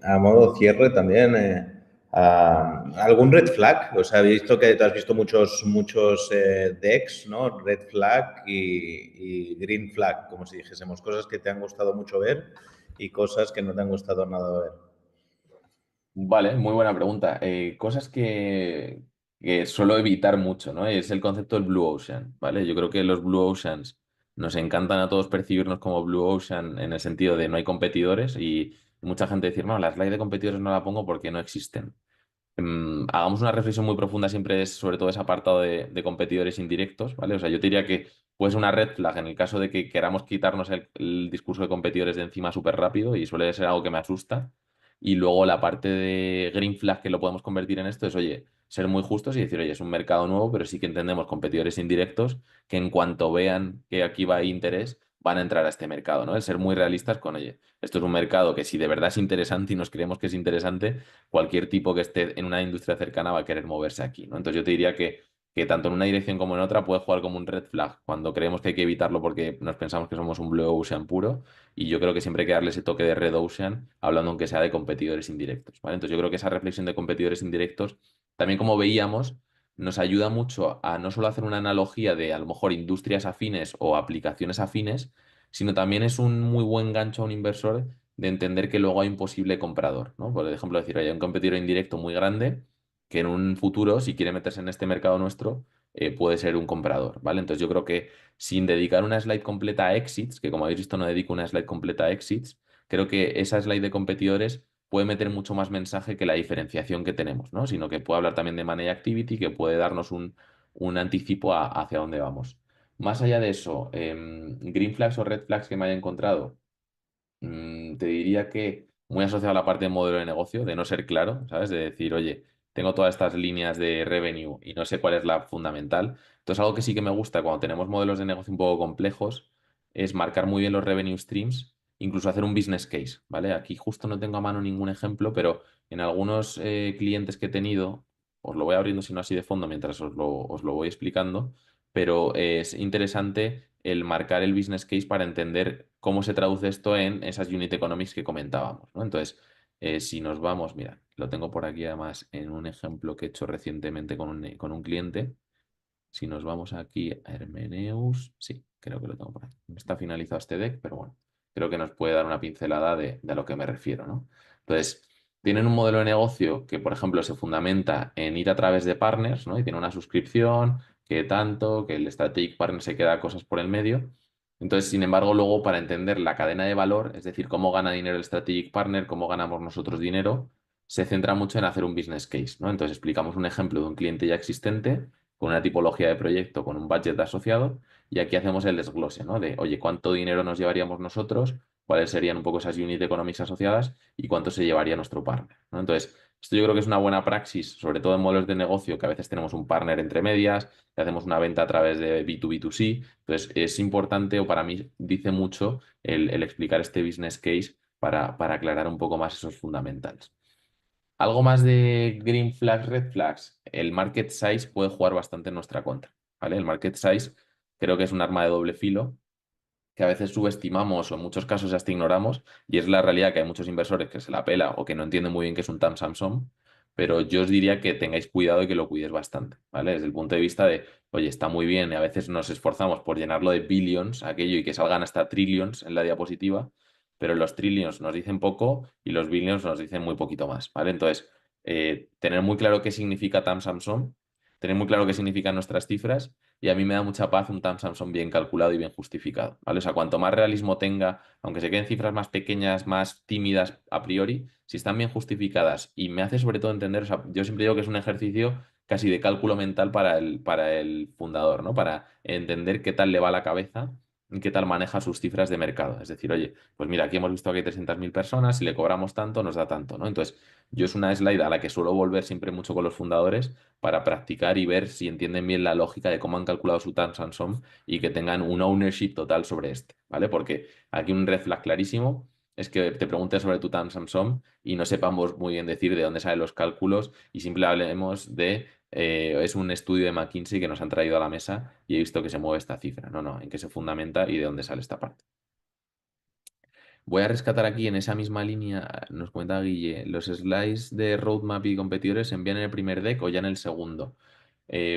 A modo cierre también, ¿algún red flag? O sea, he visto que te has visto muchos decks, ¿no? Red flag y green flag, como si dijésemos, cosas que te han gustado mucho ver y cosas que no te han gustado nada ver. Vale, muy buena pregunta. Cosas que suelo evitar mucho, ¿no? Es el concepto del Blue Ocean, ¿vale? Yo creo que los Blue Oceans nos encantan a todos percibirnos como Blue Ocean en el sentido de no hay competidores y mucha gente decir, no, la slide de competidores no la pongo porque no existen. Hagamos una reflexión muy profunda siempre sobre todo ese apartado de competidores indirectos, ¿vale? O sea, yo te diría que puede ser una red flag en el caso de que queramos quitarnos el discurso de competidores de encima súper rápido y suele ser algo que me asusta. Y luego la parte de green flag que lo podemos convertir en esto es, oye, ser muy justos y decir, oye, es un mercado nuevo, pero sí que entendemos competidores indirectos que en cuanto vean que aquí va a interés, van a entrar a este mercado, ¿no? El ser muy realistas con, oye, esto es un mercado que si de verdad es interesante y nos creemos que es interesante, cualquier tipo que esté en una industria cercana va a querer moverse aquí, ¿no? Entonces yo te diría que tanto en una dirección como en otra puede jugar como un red flag cuando creemos que hay que evitarlo porque nos pensamos que somos un blue ocean puro y yo creo que siempre hay que darle ese toque de red ocean hablando aunque sea de competidores indirectos, ¿vale? Entonces yo creo que esa reflexión de competidores indirectos también como veíamos nos ayuda mucho a no solo hacer una analogía de a lo mejor industrias afines o aplicaciones afines, sino también es un muy buen gancho a un inversor de entender que luego hay un posible comprador, ¿no? Por ejemplo, decir, hay un competidor indirecto muy grande que en un futuro, si quiere meterse en este mercado nuestro, puede ser un comprador, ¿vale? Entonces yo creo que sin dedicar una slide completa a exits, que como habéis visto no dedico una slide completa a exits, creo que esa slide de competidores puede meter mucho más mensaje que la diferenciación que tenemos, ¿no? Sino que puede hablar también de Money Activity, que puede darnos un anticipo hacia dónde vamos. Más allá de eso, green flags o red flags que me haya encontrado. Te diría que muy asociado a la parte de modelo de negocio, de no ser claro, ¿sabes? De decir, oye, tengo todas estas líneas de revenue y no sé cuál es la fundamental. Entonces, algo que sí que me gusta cuando tenemos modelos de negocio un poco complejos es marcar muy bien los revenue streams, incluso hacer un business case, ¿vale? Aquí justo no tengo a mano ningún ejemplo, pero en algunos clientes que he tenido, os lo voy abriendo si no así de fondo mientras os lo voy explicando, pero es interesante el marcar el business case para entender cómo se traduce esto en esas unit economics que comentábamos, ¿no? Entonces, si nos vamos, mira, lo tengo por aquí además en un ejemplo que he hecho recientemente con un cliente. Si nos vamos aquí a Hermeneus, sí, creo que lo tengo por aquí. No está finalizado este deck, pero bueno, creo que nos puede dar una pincelada de a lo que me refiero, ¿no? Entonces, tienen un modelo de negocio que, por ejemplo, se fundamenta en ir a través de partners, ¿no? Y tiene una suscripción, que tanto, que el strategic partner se queda cosas por el medio. Entonces, sin embargo, luego para entender la cadena de valor, es decir, cómo gana dinero el strategic partner, cómo ganamos nosotros dinero, se centra mucho en hacer un business case, ¿no? Entonces explicamos un ejemplo de un cliente ya existente con una tipología de proyecto, con un budget asociado, y aquí hacemos el desglose, ¿no? De, oye, ¿cuánto dinero nos llevaríamos nosotros? ¿Cuáles serían un poco esas unit economics asociadas? ¿Y cuánto se llevaría nuestro partner? ¿No? Entonces, esto yo creo que es una buena praxis, sobre todo en modelos de negocio, que a veces tenemos un partner entre medias, que hacemos una venta a través de B2B2C. Entonces, es importante, o para mí dice mucho, el explicar este business case para aclarar un poco más esos fundamentals. Algo más de green flags, red flags. El market size puede jugar bastante en nuestra contra, ¿vale? El market size creo que es un arma de doble filo que a veces subestimamos o en muchos casos hasta ignoramos, y es la realidad que hay muchos inversores que se la pela o que no entienden muy bien qué es un TAM Samsung, pero yo os diría que tengáis cuidado y que lo cuidéis bastante, ¿vale? Desde el punto de vista de, oye, está muy bien y a veces nos esforzamos por llenarlo de billions, aquello, y que salgan hasta trillions en la diapositiva, pero los trillions nos dicen poco y los billions nos dicen muy poquito más, ¿vale? Entonces, tener muy claro qué significa TAM Samsung, tener muy claro qué significan nuestras cifras, y a mí me da mucha paz un TAM Samsung bien calculado y bien justificado, ¿vale? O sea, cuanto más realismo tenga, aunque se queden cifras más pequeñas, más tímidas a priori, si están bien justificadas y me hace sobre todo entender, o sea, yo siempre digo que es un ejercicio casi de cálculo mental para el fundador, ¿no? Para entender qué tal le va la cabeza y qué tal maneja sus cifras de mercado. Es decir, oye, pues mira, aquí hemos visto que hay 300.000 personas, si le cobramos tanto, nos da tanto, ¿no? Entonces, yo es una slide a la que suelo volver siempre mucho con los fundadores para practicar y ver si entienden bien la lógica de cómo han calculado su TAM Samsung y que tengan un ownership total sobre este, ¿vale? Porque aquí un red flag clarísimo es que te preguntes sobre tu TAM Samsung y no sepamos muy bien decir de dónde salen los cálculos y simplemente hablemos de, es un estudio de McKinsey que nos han traído a la mesa y he visto que se mueve esta cifra. No, no, en qué se fundamenta y de dónde sale esta parte. Voy a rescatar aquí en esa misma línea, nos cuenta Guille, los slides de roadmap y competidores se envían en el primer deck o ya en el segundo.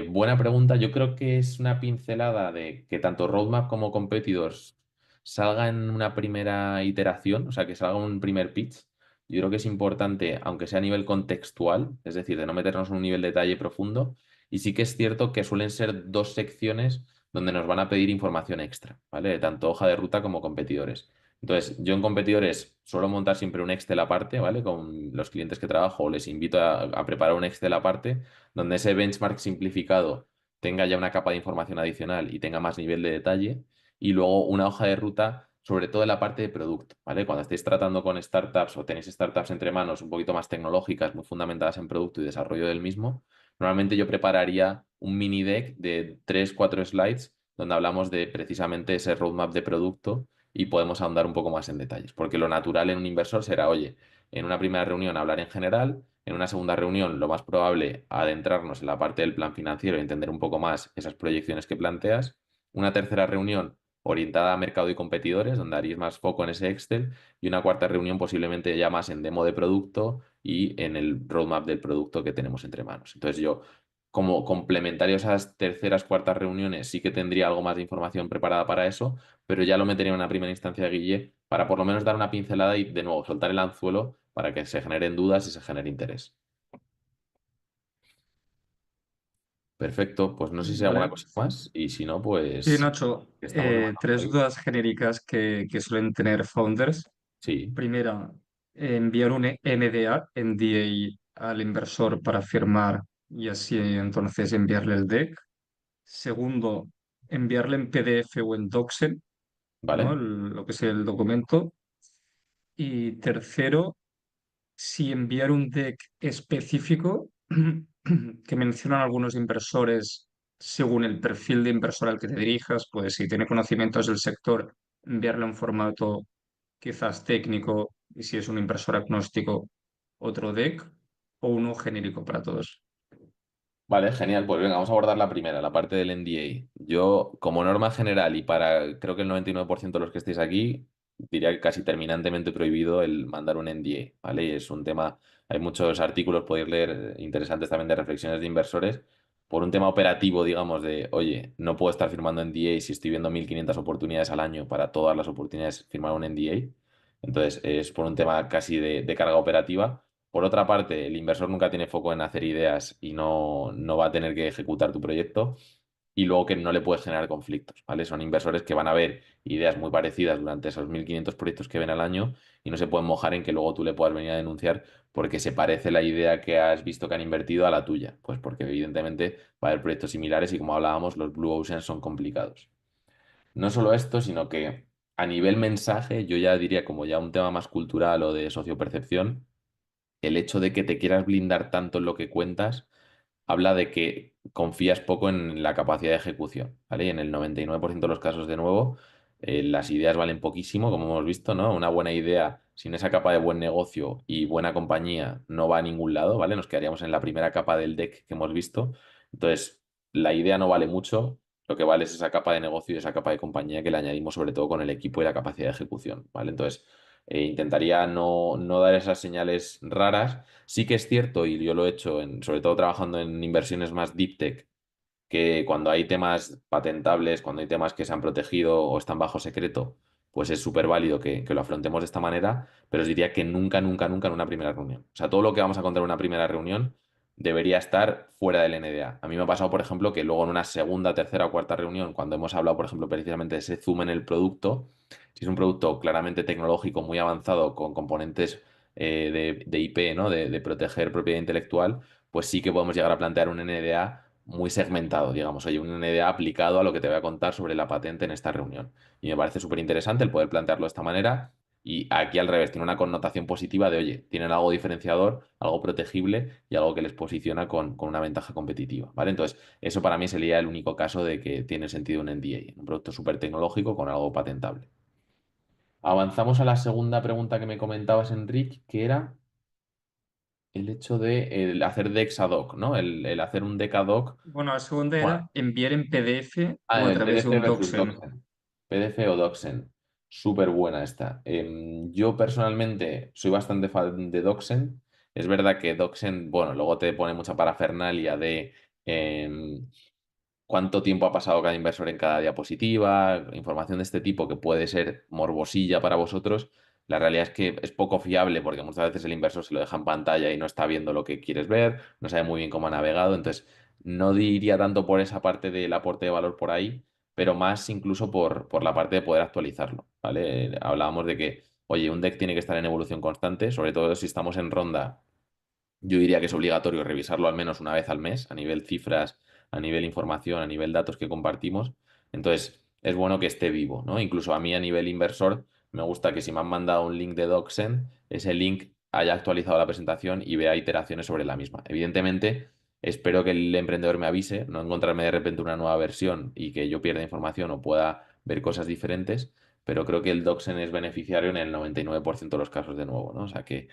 Buena pregunta, yo creo que es una pincelada de que tanto roadmap como competidors salga en una primera iteración, o sea, que salga un primer pitch. Yo creo que es importante, aunque sea a nivel contextual, es decir, de no meternos en un nivel de detalle profundo, y sí que es cierto que suelen ser dos secciones donde nos van a pedir información extra, ¿vale? Tanto hoja de ruta como competidores. Entonces, yo en competidores suelo montar siempre un Excel aparte, ¿vale? Con los clientes que trabajo, les invito a preparar un Excel aparte, donde ese benchmark simplificado tenga ya una capa de información adicional y tenga más nivel de detalle, y luego una hoja de ruta, sobre todo en la parte de producto, ¿vale? Cuando estéis tratando con startups o tenéis startups entre manos un poquito más tecnológicas, muy fundamentadas en producto y desarrollo del mismo, normalmente yo prepararía un mini deck de 3 4 slides donde hablamos de precisamente ese roadmap de producto y podemos ahondar un poco más en detalles. Porque lo natural en un inversor será, oye, en una primera reunión hablar en general, en una segunda reunión lo más probable adentrarnos en la parte del plan financiero y entender un poco más esas proyecciones que planteas. Una tercera reunión orientada a mercado y competidores, donde haréis más foco en ese Excel. Y una cuarta reunión posiblemente ya más en demo de producto y en el roadmap del producto que tenemos entre manos. Entonces yo como complementario a esas terceras, cuartas reuniones, sí que tendría algo más de información preparada para eso, pero ya lo metería en una primera instancia de Guille para por lo menos dar una pincelada y de nuevo soltar el anzuelo para que se generen dudas y se genere interés. Perfecto, pues no sé si hay alguna Vale. cosa más y si no, Sí, pues Nacho, estamos hablando por tres aquí. dudas genéricas que suelen tener founders. Sí, Primera, enviar un NDA al inversor para firmar y así entonces enviarle el deck. Segundo, enviarle en PDF o en Docsend, ¿no? ¿vale? Lo que es el documento. Y tercero, si enviar un deck específico que mencionan algunos inversores según el perfil de inversor al que te dirijas, pues si tiene conocimientos del sector, enviarle un formato quizás técnico y si es un inversor agnóstico, otro deck o uno genérico para todos. Vale, genial. Pues venga, vamos a abordar la primera, la parte del NDA. Yo, como norma general y para creo que el 99% de los que estéis aquí, diría que casi terminantemente prohibido el mandar un NDA, ¿vale? Y es un tema, hay muchos artículos, podéis leer interesantes también de reflexiones de inversores, por un tema operativo, digamos, de, oye, no puedo estar firmando NDA si estoy viendo 1.500 oportunidades al año para todas las oportunidades firmar un NDA. Entonces, es por un tema casi de carga operativa. Por otra parte, el inversor nunca tiene foco en hacer ideas y no va a tener que ejecutar tu proyecto. y luego que no le puedes generar conflictos, ¿vale? Son inversores que van a ver ideas muy parecidas durante esos 1.500 proyectos que ven al año y no se pueden mojar en que luego tú le puedas venir a denunciar porque se parece la idea que has visto que han invertido a la tuya. Pues porque evidentemente va a haber proyectos similares y como hablábamos, los Blue Oceans son complicados. No solo esto, sino que a nivel mensaje, yo ya diría como ya un tema más cultural o de sociopercepción, el hecho de que te quieras blindar tanto en lo que cuentas habla de que confías poco en la capacidad de ejecución, ¿vale? Y en el 99% de los casos, de nuevo, las ideas valen poquísimo, como hemos visto, ¿no? Una buena idea sin esa capa de buen negocio y buena compañía no va a ningún lado, ¿vale? Nos quedaríamos en la primera capa del deck que hemos visto. Entonces, la idea no vale mucho, lo que vale es esa capa de negocio y esa capa de compañía que le añadimos sobre todo con el equipo y la capacidad de ejecución, ¿vale? Entonces, intentaría no dar esas señales raras. Sí que es cierto, y yo lo he hecho, sobre todo trabajando en inversiones más deep tech, que cuando hay temas patentables, cuando hay temas que se han protegido o están bajo secreto, pues es súper válido que lo afrontemos de esta manera, pero os diría que nunca, nunca, nunca en una primera reunión. O sea, todo lo que vamos a contar en una primera reunión debería estar fuera del NDA. A mí me ha pasado, por ejemplo, que luego en una segunda, tercera o cuarta reunión, cuando hemos hablado, por ejemplo, precisamente de ese zoom en el producto, si es un producto claramente tecnológico, muy avanzado, con componentes de IP, ¿no? De proteger propiedad intelectual, pues sí que podemos llegar a plantear un NDA muy segmentado, digamos, oye, un NDA aplicado a lo que te voy a contar sobre la patente en esta reunión. Y me parece súper interesante el poder plantearlo de esta manera. Y aquí al revés, tiene una connotación positiva de, oye, tienen algo diferenciador, algo protegible y algo que les posiciona con una ventaja competitiva, ¿vale? Entonces, eso para mí sería el único caso de que tiene sentido un NDA, un producto súper tecnológico con algo patentable. Avanzamos a la segunda pregunta que me comentabas, Enrique, que era el hecho de el hacer decks ad hoc, ¿no? El hacer un deck ad hoc. Bueno, la segunda Bueno, era enviar en PDF o a el través de PDF un versus DocSend. Doxen. PDF o Doxen. Súper buena esta. Yo personalmente soy bastante fan de Doxen. Es verdad que Doxen, bueno, luego te pone mucha parafernalia de em, cuánto tiempo ha pasado cada inversor en cada diapositiva, información de este tipo que puede ser morbosilla para vosotros. La realidad es que es poco fiable porque muchas veces el inversor se lo deja en pantalla y no está viendo lo que quieres ver, no sabe muy bien cómo ha navegado. Entonces, no diría tanto por esa parte del aporte de valor por ahí, pero más incluso por la parte de poder actualizarlo, ¿vale? Hablábamos de que, oye, un deck tiene que estar en evolución constante, sobre todo si estamos en ronda. Yo diría que es obligatorio revisarlo al menos una vez al mes, a nivel cifras, a nivel información, a nivel datos que compartimos. Entonces, es bueno que esté vivo, ¿no? Incluso a mí a nivel inversor, me gusta que si me han mandado un link de DocSend, ese link haya actualizado la presentación y vea iteraciones sobre la misma. Evidentemente, espero que el emprendedor me avise, no encontrarme de repente una nueva versión y que yo pierda información o pueda ver cosas diferentes, pero creo que el DocSend es beneficiario en el 99% de los casos de nuevo, ¿no? O sea que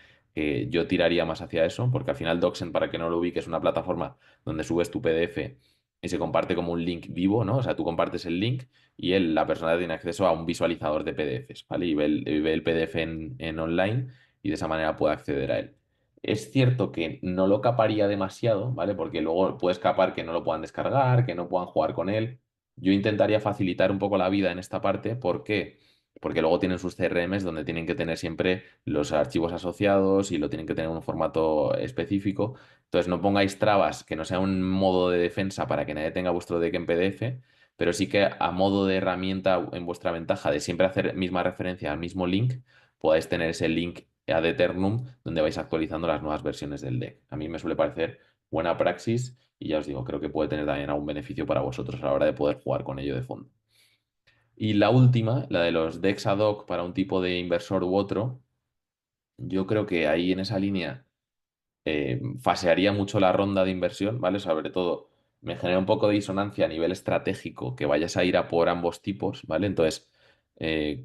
yo tiraría más hacia eso, porque al final Doxen, para que no lo ubiques, es una plataforma donde subes tu PDF y se comparte como un link vivo, ¿no? O sea, tú compartes el link y la persona tiene acceso a un visualizador de PDFs, ¿vale? Y ve el PDF en online y de esa manera puede acceder a él. Es cierto que no lo caparía demasiado, ¿vale? Porque luego puede escapar que no lo puedan descargar, que no puedan jugar con él. Yo intentaría facilitar un poco la vida en esta parte. ¿Por qué? Porque luego tienen sus CRMs donde tienen que tener siempre los archivos asociados y lo tienen que tener en un formato específico. Entonces no pongáis trabas, que no sea un modo de defensa para que nadie tenga vuestro deck en PDF, pero sí que a modo de herramienta en vuestra ventaja de siempre hacer misma referencia al mismo link, podáis tener ese link ad eternum donde vais actualizando las nuevas versiones del deck. A mí me suele parecer buena praxis y ya os digo, creo que puede tener también algún beneficio para vosotros a la hora de poder jugar con ello de fondo. Y la última, la de los decks ad hoc para un tipo de inversor u otro, yo creo que ahí en esa línea fasearía mucho la ronda de inversión, ¿vale? Sobre todo, me genera un poco de disonancia a nivel estratégico que vayas a ir a por ambos tipos, ¿vale? Entonces,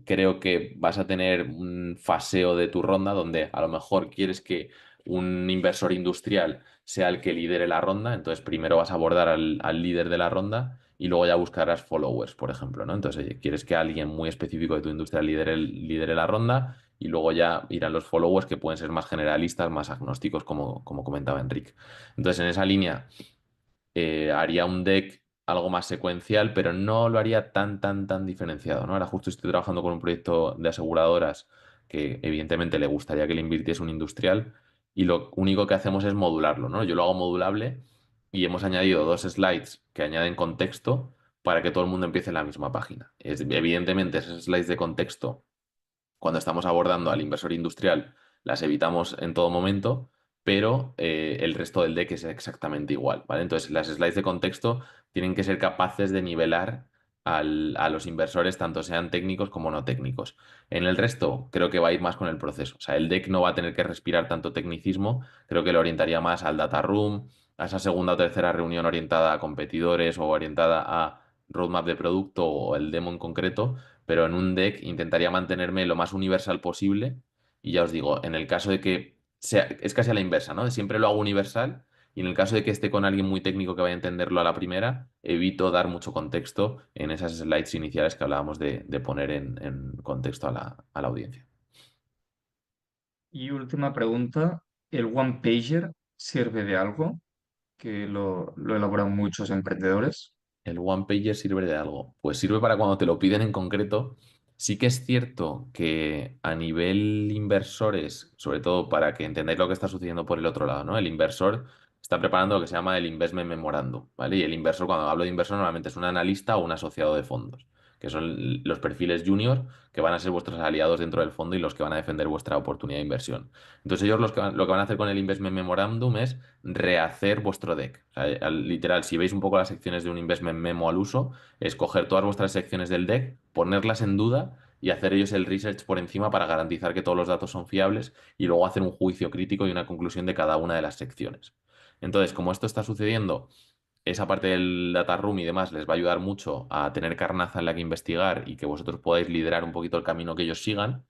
creo que vas a tener un faseo de tu ronda donde a lo mejor quieres que un inversor industrial sea el que lidere la ronda, entonces primero vas a abordar al líder de la ronda y luego ya buscarás followers, por ejemplo, ¿no? Entonces, oye, quieres que alguien muy específico de tu industria lidere la ronda y luego ya irán los followers que pueden ser más generalistas, más agnósticos, como comentaba Enrique. Entonces, en esa línea, haría un deck algo más secuencial, pero no lo haría tan, tan, tan diferenciado, ¿no? Ahora justo estoy trabajando con un proyecto de aseguradoras que evidentemente le gustaría que le invirtiese un industrial y lo único que hacemos es modularlo, ¿no? Yo lo hago modulable y hemos añadido dos slides que añaden contexto para que todo el mundo empiece en la misma página. Evidentemente, esos slides de contexto, cuando estamos abordando al inversor industrial, las evitamos en todo momento, pero el resto del deck es exactamente igual, ¿vale? Entonces, las slides de contexto tienen que ser capaces de nivelar a los inversores, tanto sean técnicos como no técnicos. En el resto, creo que va a ir más con el proceso. O sea, el deck no va a tener que respirar tanto tecnicismo, creo que lo orientaría más al data room, a esa segunda o tercera reunión orientada a competidores o orientada a roadmap de producto o el demo en concreto, pero en un deck intentaría mantenerme lo más universal posible. Y ya os digo, en el caso de que sea, es casi a la inversa, ¿no? Siempre lo hago universal y en el caso de que esté con alguien muy técnico que vaya a entenderlo a la primera, evito dar mucho contexto en esas slides iniciales que hablábamos de poner en contexto a la audiencia. Y última pregunta, ¿el One Pager sirve de algo? Que lo elaboran muchos emprendedores. ¿El one pager sirve de algo? Pues sirve para cuando te lo piden en concreto. Sí que es cierto que a nivel inversores, sobre todo para que entendáis lo que está sucediendo por el otro lado, ¿no? El inversor está preparando lo que se llama el Investment Memorandum, ¿vale? Y el inversor, cuando hablo de inversor, normalmente es un analista o un asociado de fondos, que son los perfiles junior que van a ser vuestros aliados dentro del fondo y los que van a defender vuestra oportunidad de inversión. Entonces ellos lo que van a hacer con el Investment Memorandum es rehacer vuestro deck. O sea, literal, si veis un poco las secciones de un investment memo al uso, es coger todas vuestras secciones del deck, ponerlas en duda y hacer ellos el research por encima para garantizar que todos los datos son fiables y luego hacer un juicio crítico y una conclusión de cada una de las secciones. Entonces, como esto está sucediendo, esa parte del data room y demás les va a ayudar mucho a tener carnaza en la que investigar y que vosotros podáis liderar un poquito el camino que ellos sigan.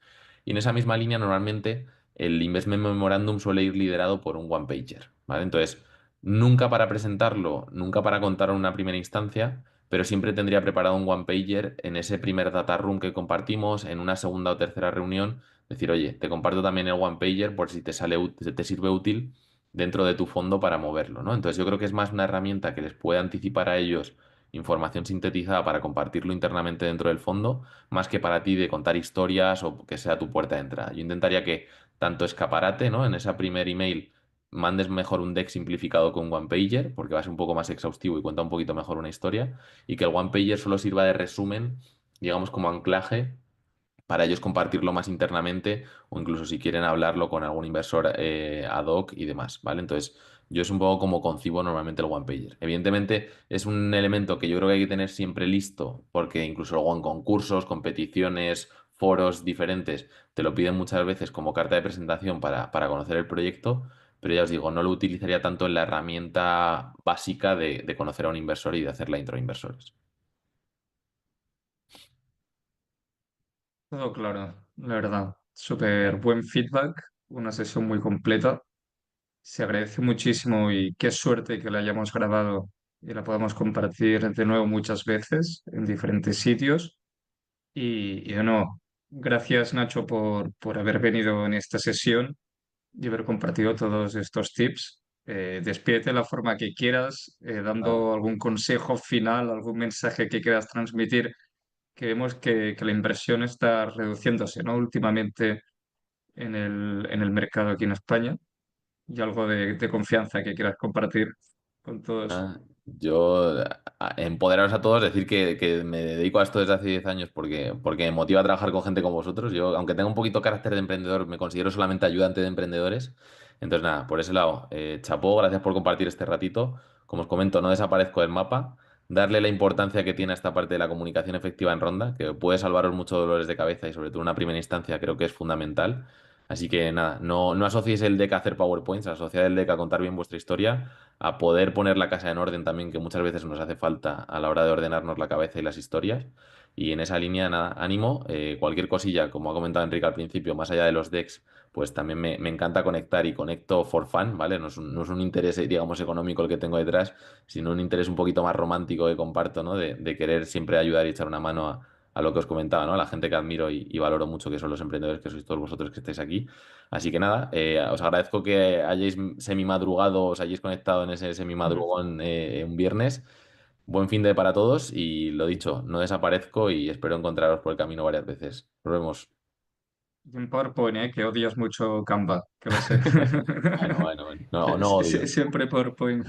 Y en esa misma línea, normalmente el Investment Memorandum suele ir liderado por un one pager, ¿vale? Entonces, nunca para presentarlo, nunca para contar en una primera instancia, pero siempre tendría preparado un one pager en ese primer data room que compartimos, en una segunda o tercera reunión, decir, oye, te comparto también el one pager por si te sale, te sirve útil dentro de tu fondo para moverlo, ¿no? Entonces yo creo que es más una herramienta que les puede anticipar a ellos información sintetizada para compartirlo internamente dentro del fondo, más que para ti de contar historias o que sea tu puerta de entrada. Yo intentaría que tanto escaparate, ¿no? En ese primer email mandes mejor un deck simplificado con one pager, porque va a ser un poco más exhaustivo y cuenta un poquito mejor una historia, y que el one pager solo sirva de resumen, digamos como anclaje para ellos compartirlo más internamente o incluso si quieren hablarlo con algún inversor ad hoc y demás, ¿vale? Entonces, yo es un poco como concibo normalmente el one pager. Evidentemente, es un elemento que yo creo que hay que tener siempre listo, porque incluso luego en concursos, competiciones, foros diferentes, te lo piden muchas veces como carta de presentación para conocer el proyecto, pero ya os digo, no lo utilizaría tanto en la herramienta básica de conocer a un inversor y de hacer la intro a inversores. Todo claro, la verdad. Súper buen feedback, una sesión muy completa. Se agradece muchísimo y qué suerte que la hayamos grabado y la podamos compartir de nuevo muchas veces en diferentes sitios. Y de nuevo, gracias Nacho por haber venido en esta sesión y haber compartido todos estos tips. Despídete de la forma que quieras, dando algún consejo final, algún mensaje que quieras transmitir, que vemos que la inversión está reduciéndose, ¿no? Últimamente en el mercado aquí en España y algo de confianza que quieras compartir con todos. Yo empoderaros a todos, decir que me dedico a esto desde hace 10 años porque me motiva a trabajar con gente como vosotros. Yo, aunque tenga un poquito carácter de emprendedor, me considero solamente ayudante de emprendedores. Entonces, nada, por ese lado, chapó, gracias por compartir este ratito. Como os comento, no desaparezco del mapa. Darle la importancia que tiene a esta parte de la comunicación efectiva en ronda, que puede salvaros muchos dolores de cabeza y sobre todo en una primera instancia creo que es fundamental. Así que nada, no asociéis el deck a hacer PowerPoints, asociad el deck a contar bien vuestra historia, a poder poner la casa en orden también, que muchas veces nos hace falta a la hora de ordenarnos la cabeza y las historias. Y en esa línea, nada, ánimo. Cualquier cosilla, como ha comentado Enrique al principio, más allá de los decks, pues también me encanta conectar y conecto for fun, ¿vale? No es un interés, digamos, económico el que tengo detrás, sino un interés un poquito más romántico que comparto, ¿no? De querer siempre ayudar y echar una mano a lo que os comentaba, ¿no? A la gente que admiro y valoro mucho, que son los emprendedores, que sois todos vosotros que estáis aquí. Así que nada, os agradezco que hayáis semi-madrugado, os hayáis conectado en ese Mm. semi-madrugón un viernes. Buen fin de para todos y lo dicho, no desaparezco y espero encontraros por el camino varias veces. Nos vemos. Y en PowerPoint, que odias mucho Canva, que lo sé. Bueno, bueno, bueno. No, no odio. Siempre PowerPoint.